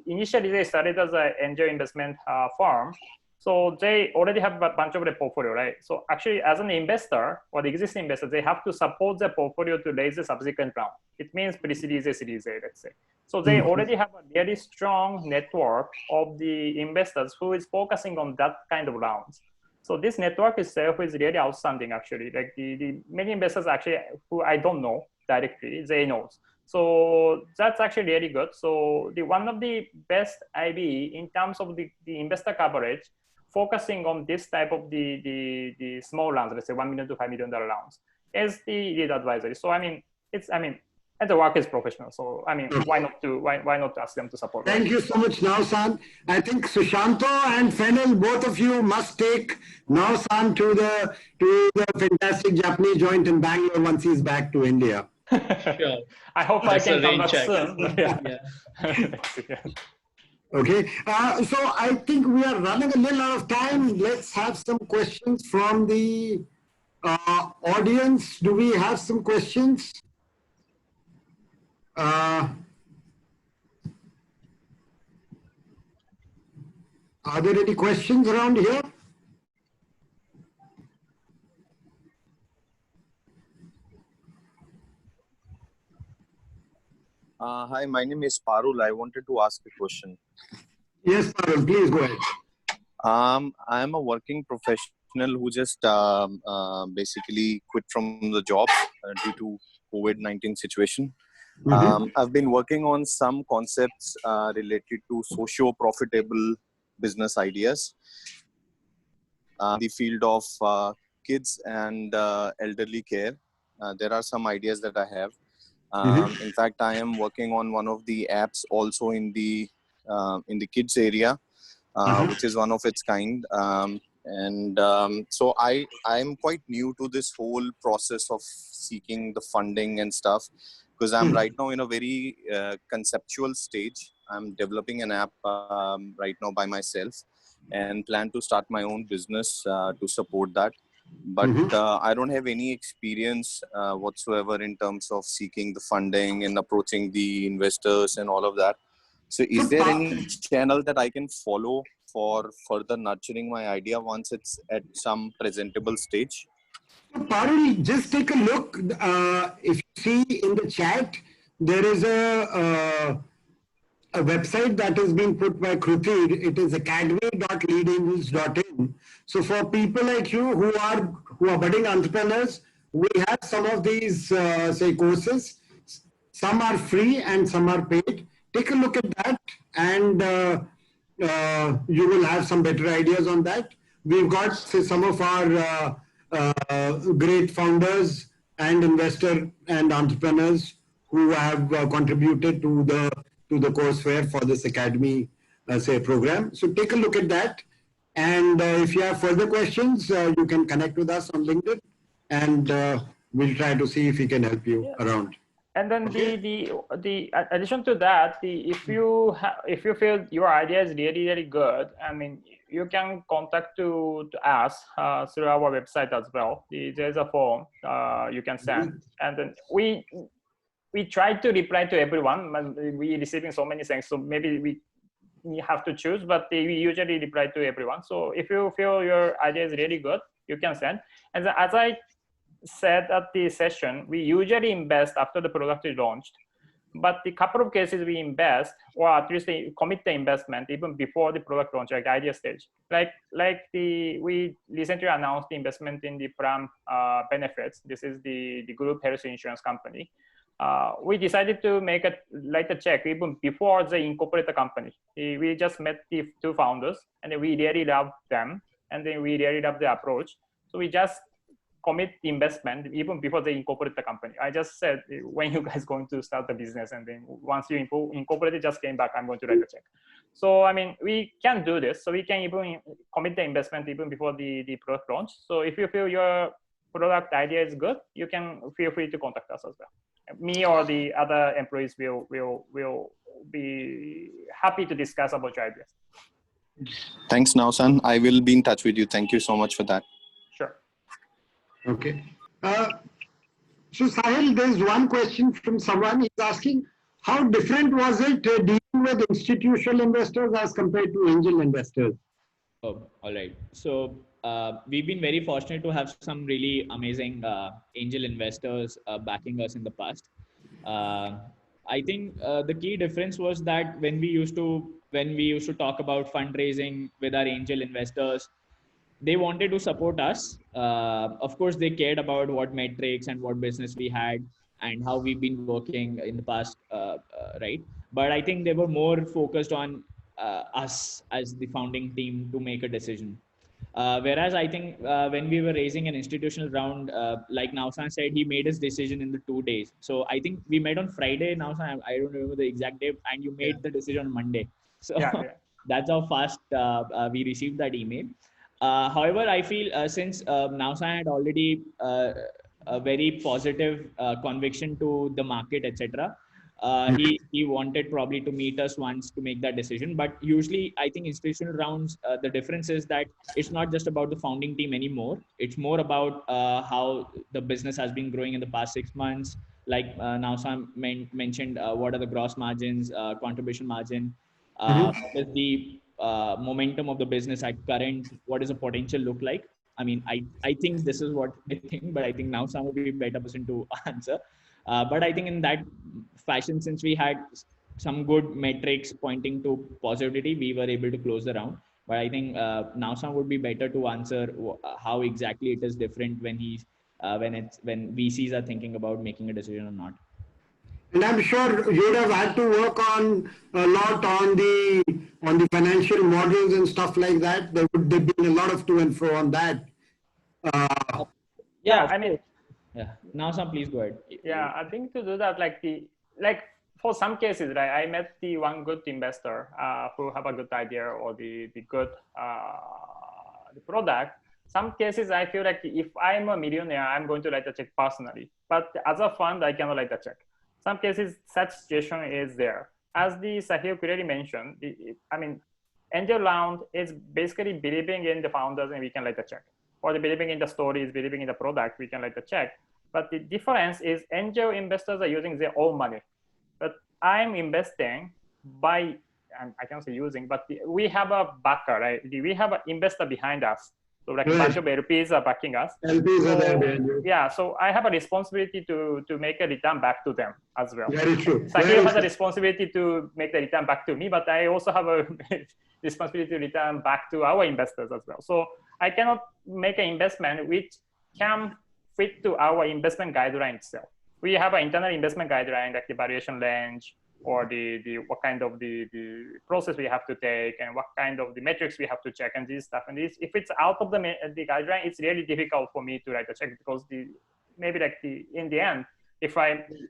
S3: initially they started as an angel investment firm, so they already have a bunch of the portfolio, right? So actually, as an investor or the existing investor, they have to support their portfolio to raise the subsequent round. It means pre-series A, series A, let's say. So they already have a very strong network of the investors who is focusing on that kind of rounds. So this network itself is really outstanding, actually. Like the many investors actually who I don't know directly, they know. So that's actually really good. So one of the best IB in terms of the investor coverage, focusing on this type of the small rounds, let's say $1 million to $5 million rounds, is the Lead Advisory. So and the work is professional. So why not ask them to support?
S1: Thank you so much, Naosan. I think Sushanto and Fennel, both of you must take Naosan to the fantastic Japanese joint in Bangalore once he's back to India.
S5: Sure.
S3: I hope
S5: That's
S3: I can come back
S5: check.
S3: soon.
S5: Yeah.
S1: Okay, so I think we are running a little out of time. Let's have some questions from the audience. Do we have some questions? Are there any questions around here?
S6: Hi, my name is Parul. I wanted to ask a question.
S1: Yes, Parul, please go ahead.
S6: I'm a working professional who just basically quit from the job due to COVID-19 situation. I've been working on some concepts related to socio-profitable business ideas. The field of kids and elderly care. There are some ideas that I have. In fact, I am working on one of the apps also in the kids area, which is one of its kind. So I'm quite new to this whole process of seeking the funding and stuff, because I'm right now in a very conceptual stage. I'm developing an app right now by myself and plan to start my own business to support that. But I don't have any experience whatsoever in terms of seeking the funding and approaching the investors and all of that. So is there any channel that I can follow for further nurturing my idea once it's at some presentable stage?
S1: Parul, just take a look. If you see in the chat, there is a website that has been put by Kruti. It is academy.leadangels.in. So for people like you who are budding entrepreneurs, we have some of these courses. Some are free and some are paid. Take a look at that, and you will have some better ideas on that. We've got some of our great founders and investor and entrepreneurs who have contributed to the to the courseware for this academy, say, program. So take a look at that. And if you have further questions, you can connect with us on LinkedIn, and we'll try to see if we can help you around.
S3: And then
S1: Okay.
S3: the addition to that, if you feel your idea is really good, I mean, you can contact to us through our website as well. There's a form you can send, and then we try to reply to everyone. But we receiving so many things, so maybe we have to choose, but we usually reply to everyone. So if you feel your idea is really good, you can send. And then, as I said at the session, we usually invest after the product is launched, but the couple of cases we invest, or at least commit the investment even before the product launch, like idea stage. We recently announced the investment in the Prime Benefits. This is the group health insurance company. We decided to write a check even before they incorporate the company. We just met the two founders, and we really loved them, and then we really loved the approach. So we just commit the investment even before they incorporate the company. I just said, when you guys going to start the business, and then once you incorporate it, just came back, I'm going to write a check. So I mean, we can do this. So we can even commit the investment even before the product launch. So if you feel your product idea is good, you can feel free to contact us as well. Me or the other employees will be happy to discuss about your ideas.
S6: Thanks, Nausan. I will be in touch with you. Thank you so much for that.
S3: Sure.
S1: Okay. So Sahil, there's one question from someone. He's asking, how different was it dealing with institutional investors as compared to angel investors?
S4: Oh, all right. So we've been very fortunate to have some really amazing angel investors backing us in the past. I think the key difference was that when we used to talk about fundraising with our angel investors, they wanted to support us. Of course, they cared about what metrics and what business we had and how we've been working in the past, right? But I think they were more focused on us as the founding team to make a decision. Whereas I think when we were raising an institutional round, like Nausan said, he made his decision in the 2 days. So I think we met on Friday. Nausan, I don't remember the exact date, and you made the decision on Monday. So that's how fast we received that email. However, I feel since Nausan had already a very positive conviction to the market, etc., he wanted probably to meet us once to make that decision. But usually, I think institutional rounds, the difference is that it's not just about the founding team anymore. It's more about how the business has been growing in the past 6 months. Like Nausan mentioned, what are the gross margins, contribution margin, what is the momentum of the business at current, what does the potential look like? I mean, I think this is what I think, but I think Nausan would be a better person to answer. But I think in that fashion, since we had some good metrics pointing to positivity, we were able to close the round. But I think Nausan would be better to answer how exactly it is different when when VCs are thinking about making a decision or not.
S1: And I'm sure you would have had to work on a lot on the financial models and stuff like that. There would have been a lot of to and fro on that.
S3: Yeah, I mean,
S4: yeah. Nausan, please go ahead.
S3: Yeah, I think to do that, like for some cases, right? I met the one good investor who have a good idea or the good the product. Some cases I feel like if I'm a millionaire, I'm going to write a check personally. But as a fund, I cannot write a check. Some cases such situation is there. As the Sahil clearly mentioned, I mean, angel round is basically believing in the founders and we can write a check. Or the believing in the stories, believing in the product, we can write a check. But the difference is angel investors are using their own money. But I'm investing by, I can't say using, but we have a backer, right? We have an investor behind us. So like a bunch of LPs are backing us.
S1: LPs are there behind you.
S3: Yeah, so I have a responsibility to make a return back to them as well.
S1: Very true.
S3: Sahil has a responsibility to make the return back to me, but I also have a responsibility to return back to our investors as well. So I cannot make an investment which can fit to our investment guideline itself. We have an internal investment guideline, like the valuation range, or the what kind of the process we have to take, and what kind of the metrics we have to check, and this stuff. And this, if it's out of the guideline, it's really difficult for me to write a check, because in the end, if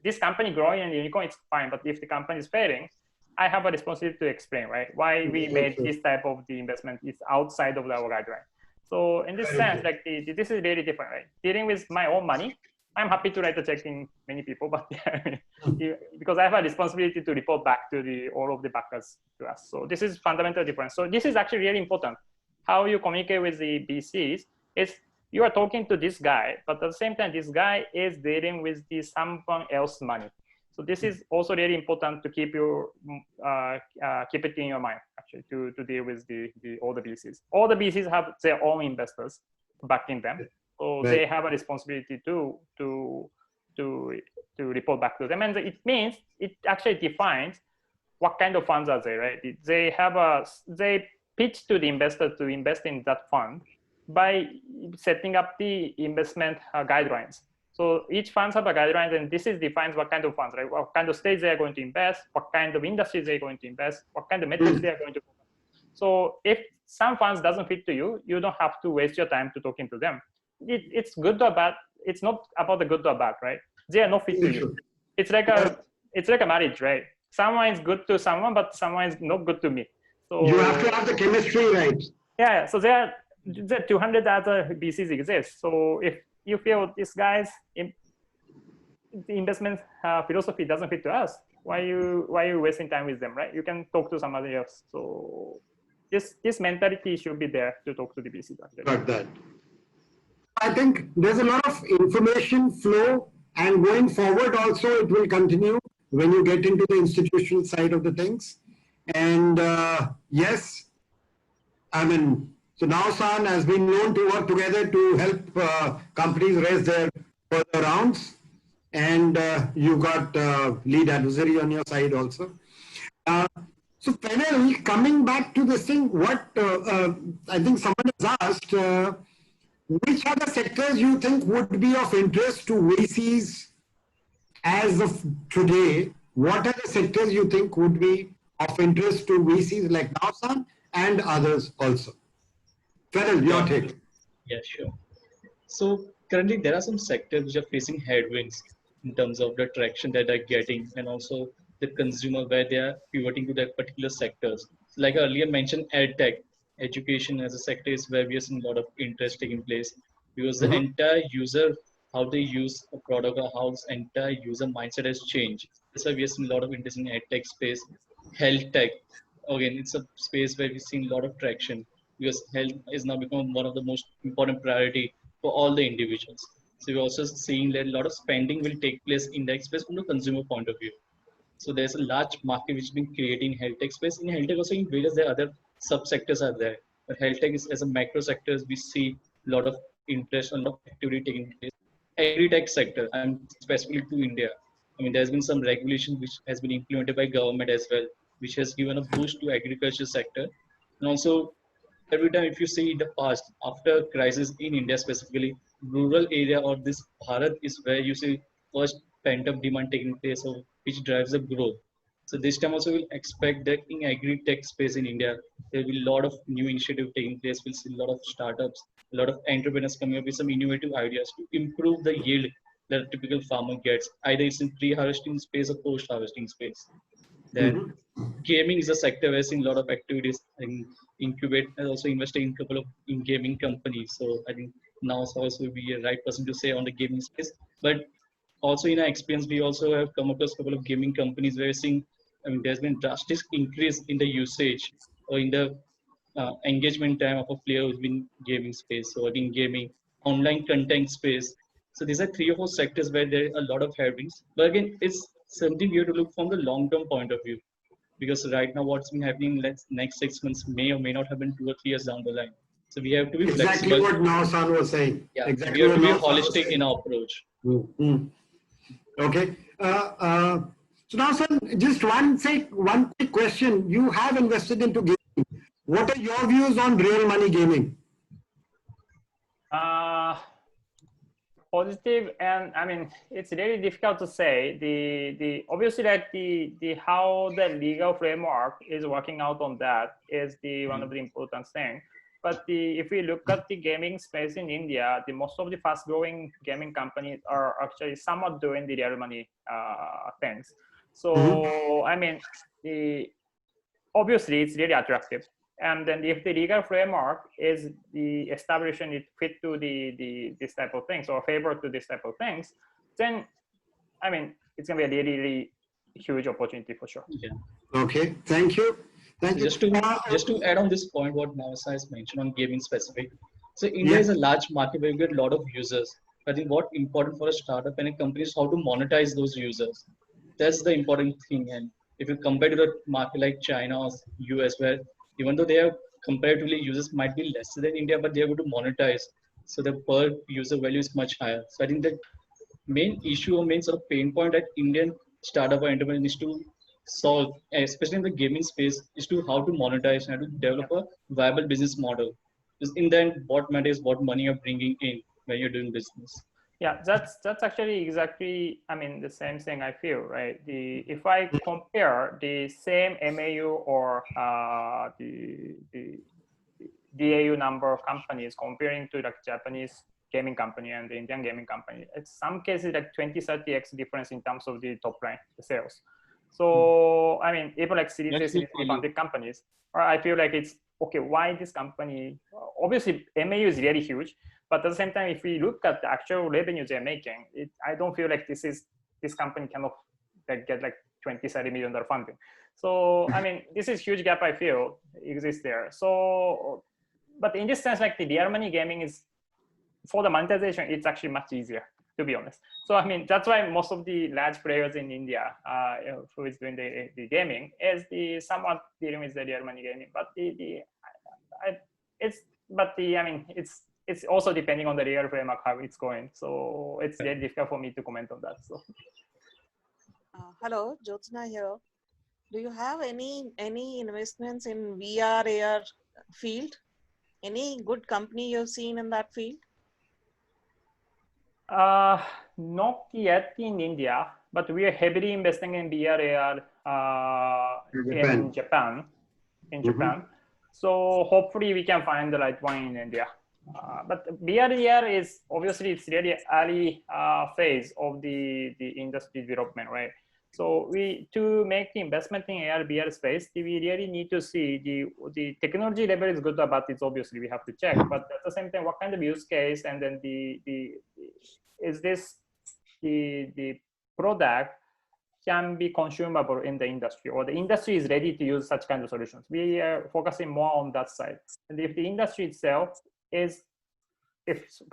S3: this company growing and unicorn, it's fine. But if the company is failing, I have a responsibility to explain, right, why we made this type of the investment is outside of our guideline. So in this sense, like this is really different, right? Dealing with my own money, I'm happy to write a check in many people, but because I have a responsibility to report back to all of the backers to us. So this is fundamental difference. So this is actually really important. How you communicate with the VCs is you are talking to this guy, but at the same time, this guy is dealing with someone else's money. So this is also really important to keep keep it in your mind, actually, to deal with all the VCs. All the VCs have their own investors backing them, so they have a responsibility to report back to them, and it means it actually defines what kind of funds are they, right? They pitch to the investor to invest in that fund by setting up the investment guidelines. So each funds have a guidelines, and this defines what kind of funds, right? What kind of stage they are going to invest, what kind of industries they're going to invest, what kind of metrics they are going to focus. So if some funds doesn't fit to you, you don't have to waste your time to talking to them. It's good or bad. It's not about the good or bad, right? They are not fit to you. It's like a marriage, right? Someone is good to someone, but someone is not good to me. So
S1: you have to have the chemistry right.
S3: Yeah. So there 200 other VCs exist. So if you feel this guy's the investment philosophy doesn't fit to us, why are you wasting time with them, right? You can talk to somebody else. So this mentality should be there to talk to the VCs.
S1: Got that. I think there's a lot of information flow, and going forward also it will continue when you get into the institutional side of the things. And yes, I mean, so now San has been known to work together to help companies raise their further rounds, and you got lead advisory on your side also. So finally, coming back to this thing, what I think someone has asked, which are the sectors you think would be of interest to VCs as of today? What are the sectors you think would be of interest to VCs like Nausan and others also? Feral, your take.
S5: Yeah, sure. So currently there are some sectors which are facing headwinds in terms of the traction that they're getting, and also the consumer where they are pivoting to their particular sectors. Like I earlier mentioned, EdTech, education as a sector is where we are seeing a lot of interest taking place, because the entire user, how they use a product or how the entire user mindset has changed. That's why we are seeing a lot of interest in EdTech space. Health tech, again, it's a space where we've seen a lot of traction, because health is now become one of the most important priority for all the individuals. So we're also seeing that a lot of spending will take place in that space from the consumer point of view. So there's a large market which has been creating in health tech space. In health tech also in various there other subsectors are there. But health tech is as a macro sector, we see a lot of interest and a lot of activity taking place. Agri-tech sector, and specifically to India. I mean, there's been some regulation which has been implemented by government as well, which has given a boost to agriculture sector. And also, every time if you see in the past, after crisis in India specifically, rural area or this Bharat is where you see first pent-up demand taking place, so which drives the growth. So this time also we'll expect that in agri-tech space in India, there will be a lot of new initiative taking place. We'll see a lot of startups, a lot of entrepreneurs coming up with some innovative ideas to improve the yield that a typical farmer gets, either it's in pre-harvesting space or post-harvesting space. Then gaming is a sector where we're seeing a lot of activities in incubate and also investing in a couple of in gaming companies. So I think now also will be a right person to say on the gaming space. But also in our experience, we also have come across a couple of gaming companies where we're seeing, I mean, there's been drastic increase in the usage or in the engagement time of a player who's been gaming space. So again, gaming, online content space. So these are 3 or 4 sectors where there are a lot of headwinds. But again, it's something we have to look from the long-term point of view, because right now what's been happening next 6 months may or may not happen 2 or 3 years down the line. So we have to be
S1: exactly
S5: flexible.
S1: What Nausan was saying.
S5: Yeah,
S1: exactly
S5: we have to be
S1: Nausan
S5: holistic in our approach.
S1: Okay. So Nausan, just one quick question. You have invested into gaming. What are your views on real money gaming?
S3: Positive, and I mean, it's really difficult to say. The obviously that the how the legal framework is working out on that is one of the important things. But if we look at the gaming space in India, most of the fast-growing gaming companies are actually somewhat doing the real money things. So I mean, obviously it's really attractive. And then if the legal framework is the establishing it fit to this type of things or favor to this type of things, then I mean it's gonna be a really, really huge opportunity for sure.
S5: Yeah.
S1: Okay, thank you. Thank you.
S5: Just to add on this point, what Navasa has mentioned on gaming specific. So India
S1: Yeah.
S5: is a large market where you get a lot of users. I think what important for a startup and a company is how to monetize those users. That's the important thing. And if you compare to the market like China or US, where even though they have comparatively users might be less than India, but they're able to monetize. So the per user value is much higher. So I think the main issue or main sort of pain point that Indian startup or entrepreneur needs to solve, especially in the gaming space, is to how to monetize and how to develop a viable business model. Because in the end, what matters is what money you're bringing in when you're doing business.
S3: Yeah, that's actually exactly, I mean, the same thing I feel, right? If I compare the same MAU or the DAU number of companies comparing to like Japanese gaming company and the Indian gaming company, in some cases like 20-30x difference in terms of the top line, the sales. So I mean, even like Series A, Series B funded companies, or I feel like it's okay. Why this company? Obviously, MAU is really huge, but at the same time, if we look at the actual revenues they're making, I don't feel like this company cannot like get like $20-30 million funding. So I mean, this is huge gap I feel exists there. So, but in this sense, like the real money gaming is for the monetization, it's actually much easier, to be honest. So I mean, that's why most of the large players in India who is doing the gaming is somewhat dealing with the real money gaming. But it's also depending on the real framework how it's going. So it's very difficult for me to comment on that. So.
S7: Hello, Jyotsna here. Do you have any investments in VR AR field? Any good company you've seen in that field?
S3: Not yet in India, but we are heavily investing in VR AR in Japan. So hopefully we can find the right one in India. But VR AR is obviously it's really early phase of the industry development, right? So to make the investment in AR VR space, we really need to see the technology level is good, but it's obviously we have to check. But at the same time, what kind of use case and then is this the product can be consumable in the industry, or the industry is ready to use such kind of solutions. We are focusing more on that side. And if the industry itself is,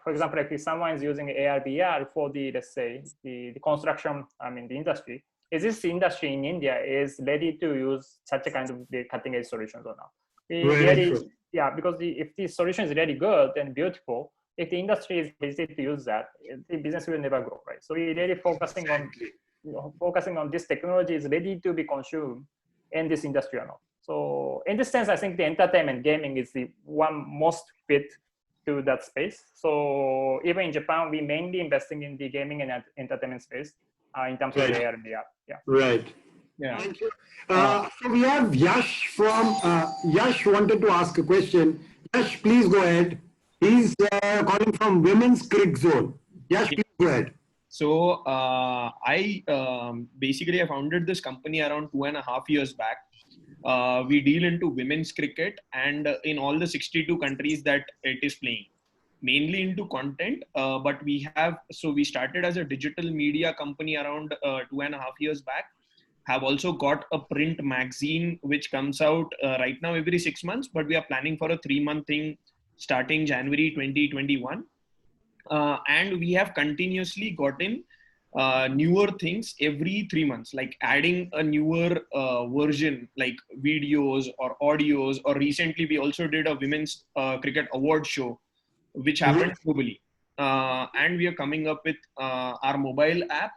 S3: for example, if someone is using AR VR for let's say the construction, I mean the industry, is this industry in India is ready to use such a kind of the cutting edge solutions or not? Yeah, because if the solution is really good and beautiful, if the industry is hesitant to use that, the business will never grow, right? So we're really focusing on this technology is ready to be consumed in this industry or not. So in this sense, I think the entertainment gaming is the one most fit to that space. So even in Japan, we mainly investing in the gaming and entertainment space in terms of AR and VR. Yeah.
S1: Right.
S3: Yeah.
S1: Thank you. So we have Yash from Yash wanted to ask a question. Yash, please go ahead. He's calling from Women's Cricket Zone. Yash, please go ahead.
S8: So I basically I founded this company around 2.5 years back. We deal into women's cricket and in all the 62 countries that it is playing, mainly into content. But we started as a digital media company around 2.5 years back. Have also got a print magazine which comes out right now every 6 months, but we are planning for a 3-month thing starting January 2021. And we have continuously gotten newer things every 3 months, like adding a newer version, like videos or audios, or recently we also did a women's cricket award show, which happened globally. And we are coming up with our mobile app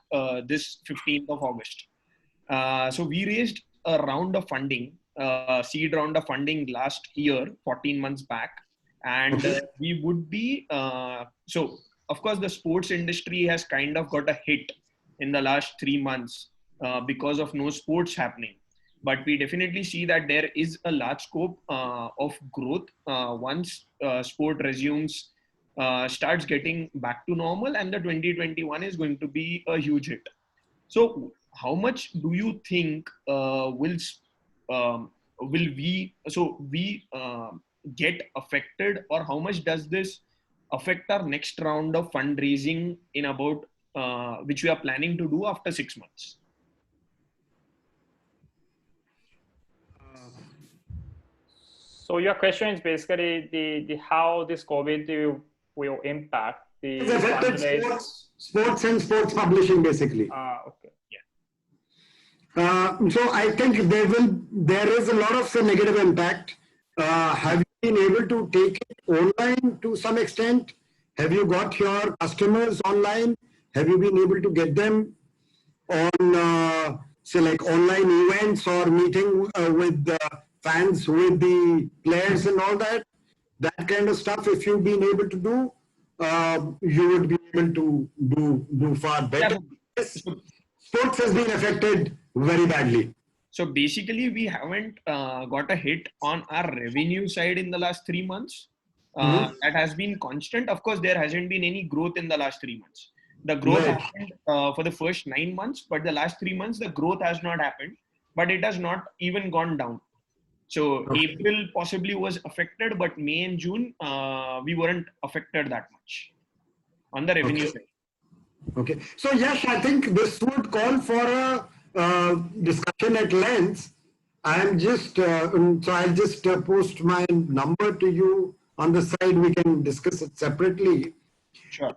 S8: this 15th of August. So we raised a round of funding, seed round of funding last year, 14 months back. And we would be, so of course the sports industry has kind of got a hit in the last 3 months because of no sports happening. But we definitely see that there is a large scope of growth once sport resumes, starts getting back to normal, and the 2021 is going to be a huge hit. So how much do you think will will we get affected, or how much does this affect our next round of fundraising in about which we are planning to do after 6 months?
S3: So your question is basically the how this COVID will impact the
S1: It's affected
S3: fundraise.
S1: sports and sports publishing basically.
S3: Okay.
S1: So I think there is a lot of negative impact. Have you been able to take it online to some extent? Have you got your customers online? Have you been able to get them on say like online events or meeting with fans, with the players and all that? That kind of stuff, if you've been able to do, you would be able to do far better. Yes, sports has been affected very badly.
S8: So basically, we haven't got a hit on our revenue side in the last 3 months. That has been constant. Of course, there hasn't been any growth in the last 3 months. The growth
S1: Right.
S8: happened for the first 9 months, but the last 3 months, the growth has not happened, but it has not even gone down. So April possibly was affected, but May and June, we weren't affected that much on the revenue side.
S1: Okay. So Yash, I think this would call for a discussion at length. I'm just, so I'll just post my number to you on the side. We can discuss it separately.
S8: Sure.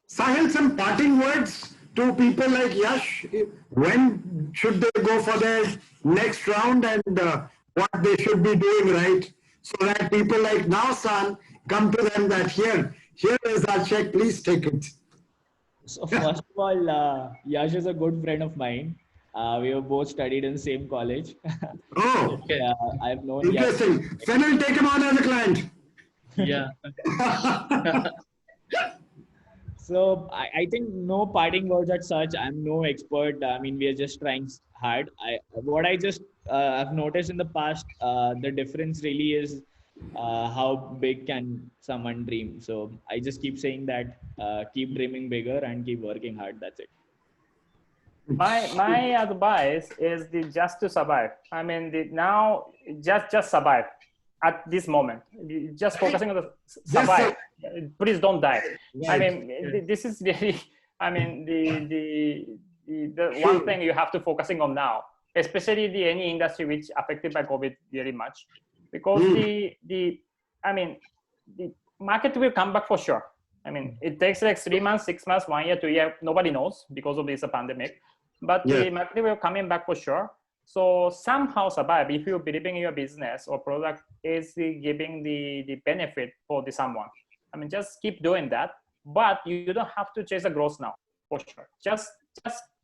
S1: Sahil, some parting words to people like Yash. When should they go for their next round, and what they should be doing right, so that people like Nausan come to them that here is our check, please take it.
S4: So first of all, Yash is a good friend of mine. We have both studied in the same college.
S1: Oh,
S4: I've known Yash.
S1: interesting. Fennel, take him on as a client.
S5: Yeah.
S4: So I think no parting words as such. I'm no expert. I mean, we are just trying hard. What I just I've noticed in the past, the difference really is how big can someone dream. So I just keep saying that, keep dreaming bigger and keep working hard. That's it.
S3: My advice is just to survive. I mean, now just survive at this moment. Just focusing on the survive. Please don't die.
S4: Right.
S3: I mean, this is really. I mean, the one thing you have to focusing on now, especially any industry which affected by COVID very much, because the market will come back for sure. I mean, it takes like 3 months, 6 months, 1 year, 2 years. Nobody knows because of this pandemic. But the market will coming back for sure. So somehow survive if you believe in your business or product is giving the benefit for someone. I mean, just keep doing that. But you don't have to chase a growth now for sure. Just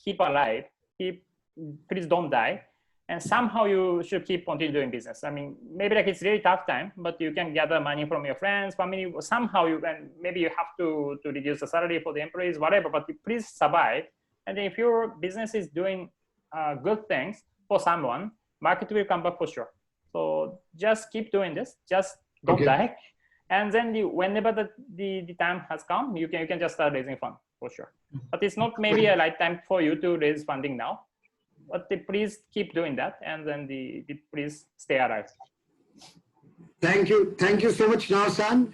S3: keep alive. Please don't die. And somehow you should keep continue doing business. I mean, maybe like it's really tough time, but you can gather money from your friends, family. Somehow you can, maybe you have to reduce the salary for the employees, whatever. But please survive. And then if your business is doing good things for someone, market will come back for sure. So just keep doing this. Just don't die. And then whenever the time has come, you can just start raising fund for sure. But it's not maybe a right time for you to raise funding now. But please keep doing that, and then please stay alive.
S1: Thank you so much, Nausan.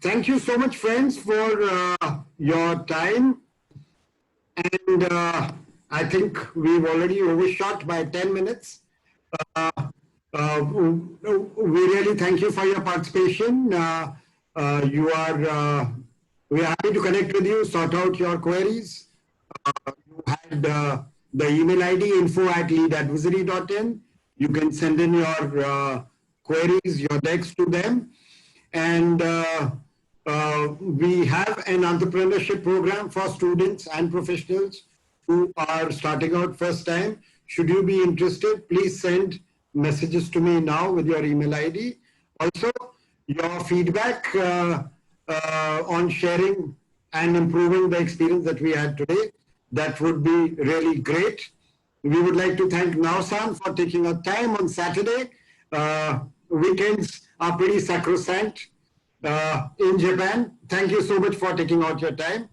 S1: Thank you so much, friends, for your time. And I think we've already overshot by 10 minutes. We really thank you for your participation. We're happy to connect with you, sort out your queries. You had the email ID info@leadadvisory.in. You can send in your queries, your decks to them. And we have an entrepreneurship program for students and professionals who are starting out first time. Should you be interested, please send messages to me now with your email ID. Also, your feedback on sharing and improving the experience that we had today, that would be really great. We would like to thank Nausan for taking our time on Saturday. Weekends are pretty sacrosanct in Japan. Thank you so much for taking out your time.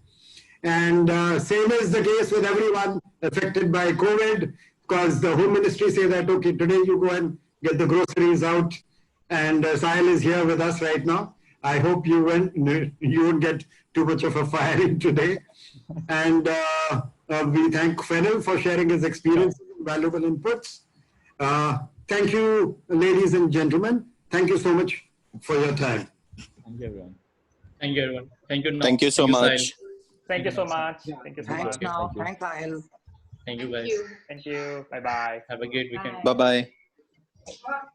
S1: And same is the case with everyone affected by COVID. because the Home Ministry say that, okay, today you go and get the groceries out, and Sahil is here with us right now. I hope you won't get too much of a firing today. And we thank Fennel for sharing his experience and valuable inputs. Thank you, ladies and gentlemen. Thank you so much for your time.
S4: Thank you, everyone.
S5: Thank you, everyone. Thank you.
S6: Thank you so much.
S5: Sahil.
S3: Thank you so much. Thank you so
S9: Thanks
S3: much.
S9: now. Thanks, Sahil.
S5: Thank you,
S2: Thank
S5: guys.
S2: you.
S3: Thank you. Bye bye.
S5: Have a great weekend.
S2: Bye.
S6: Bye bye.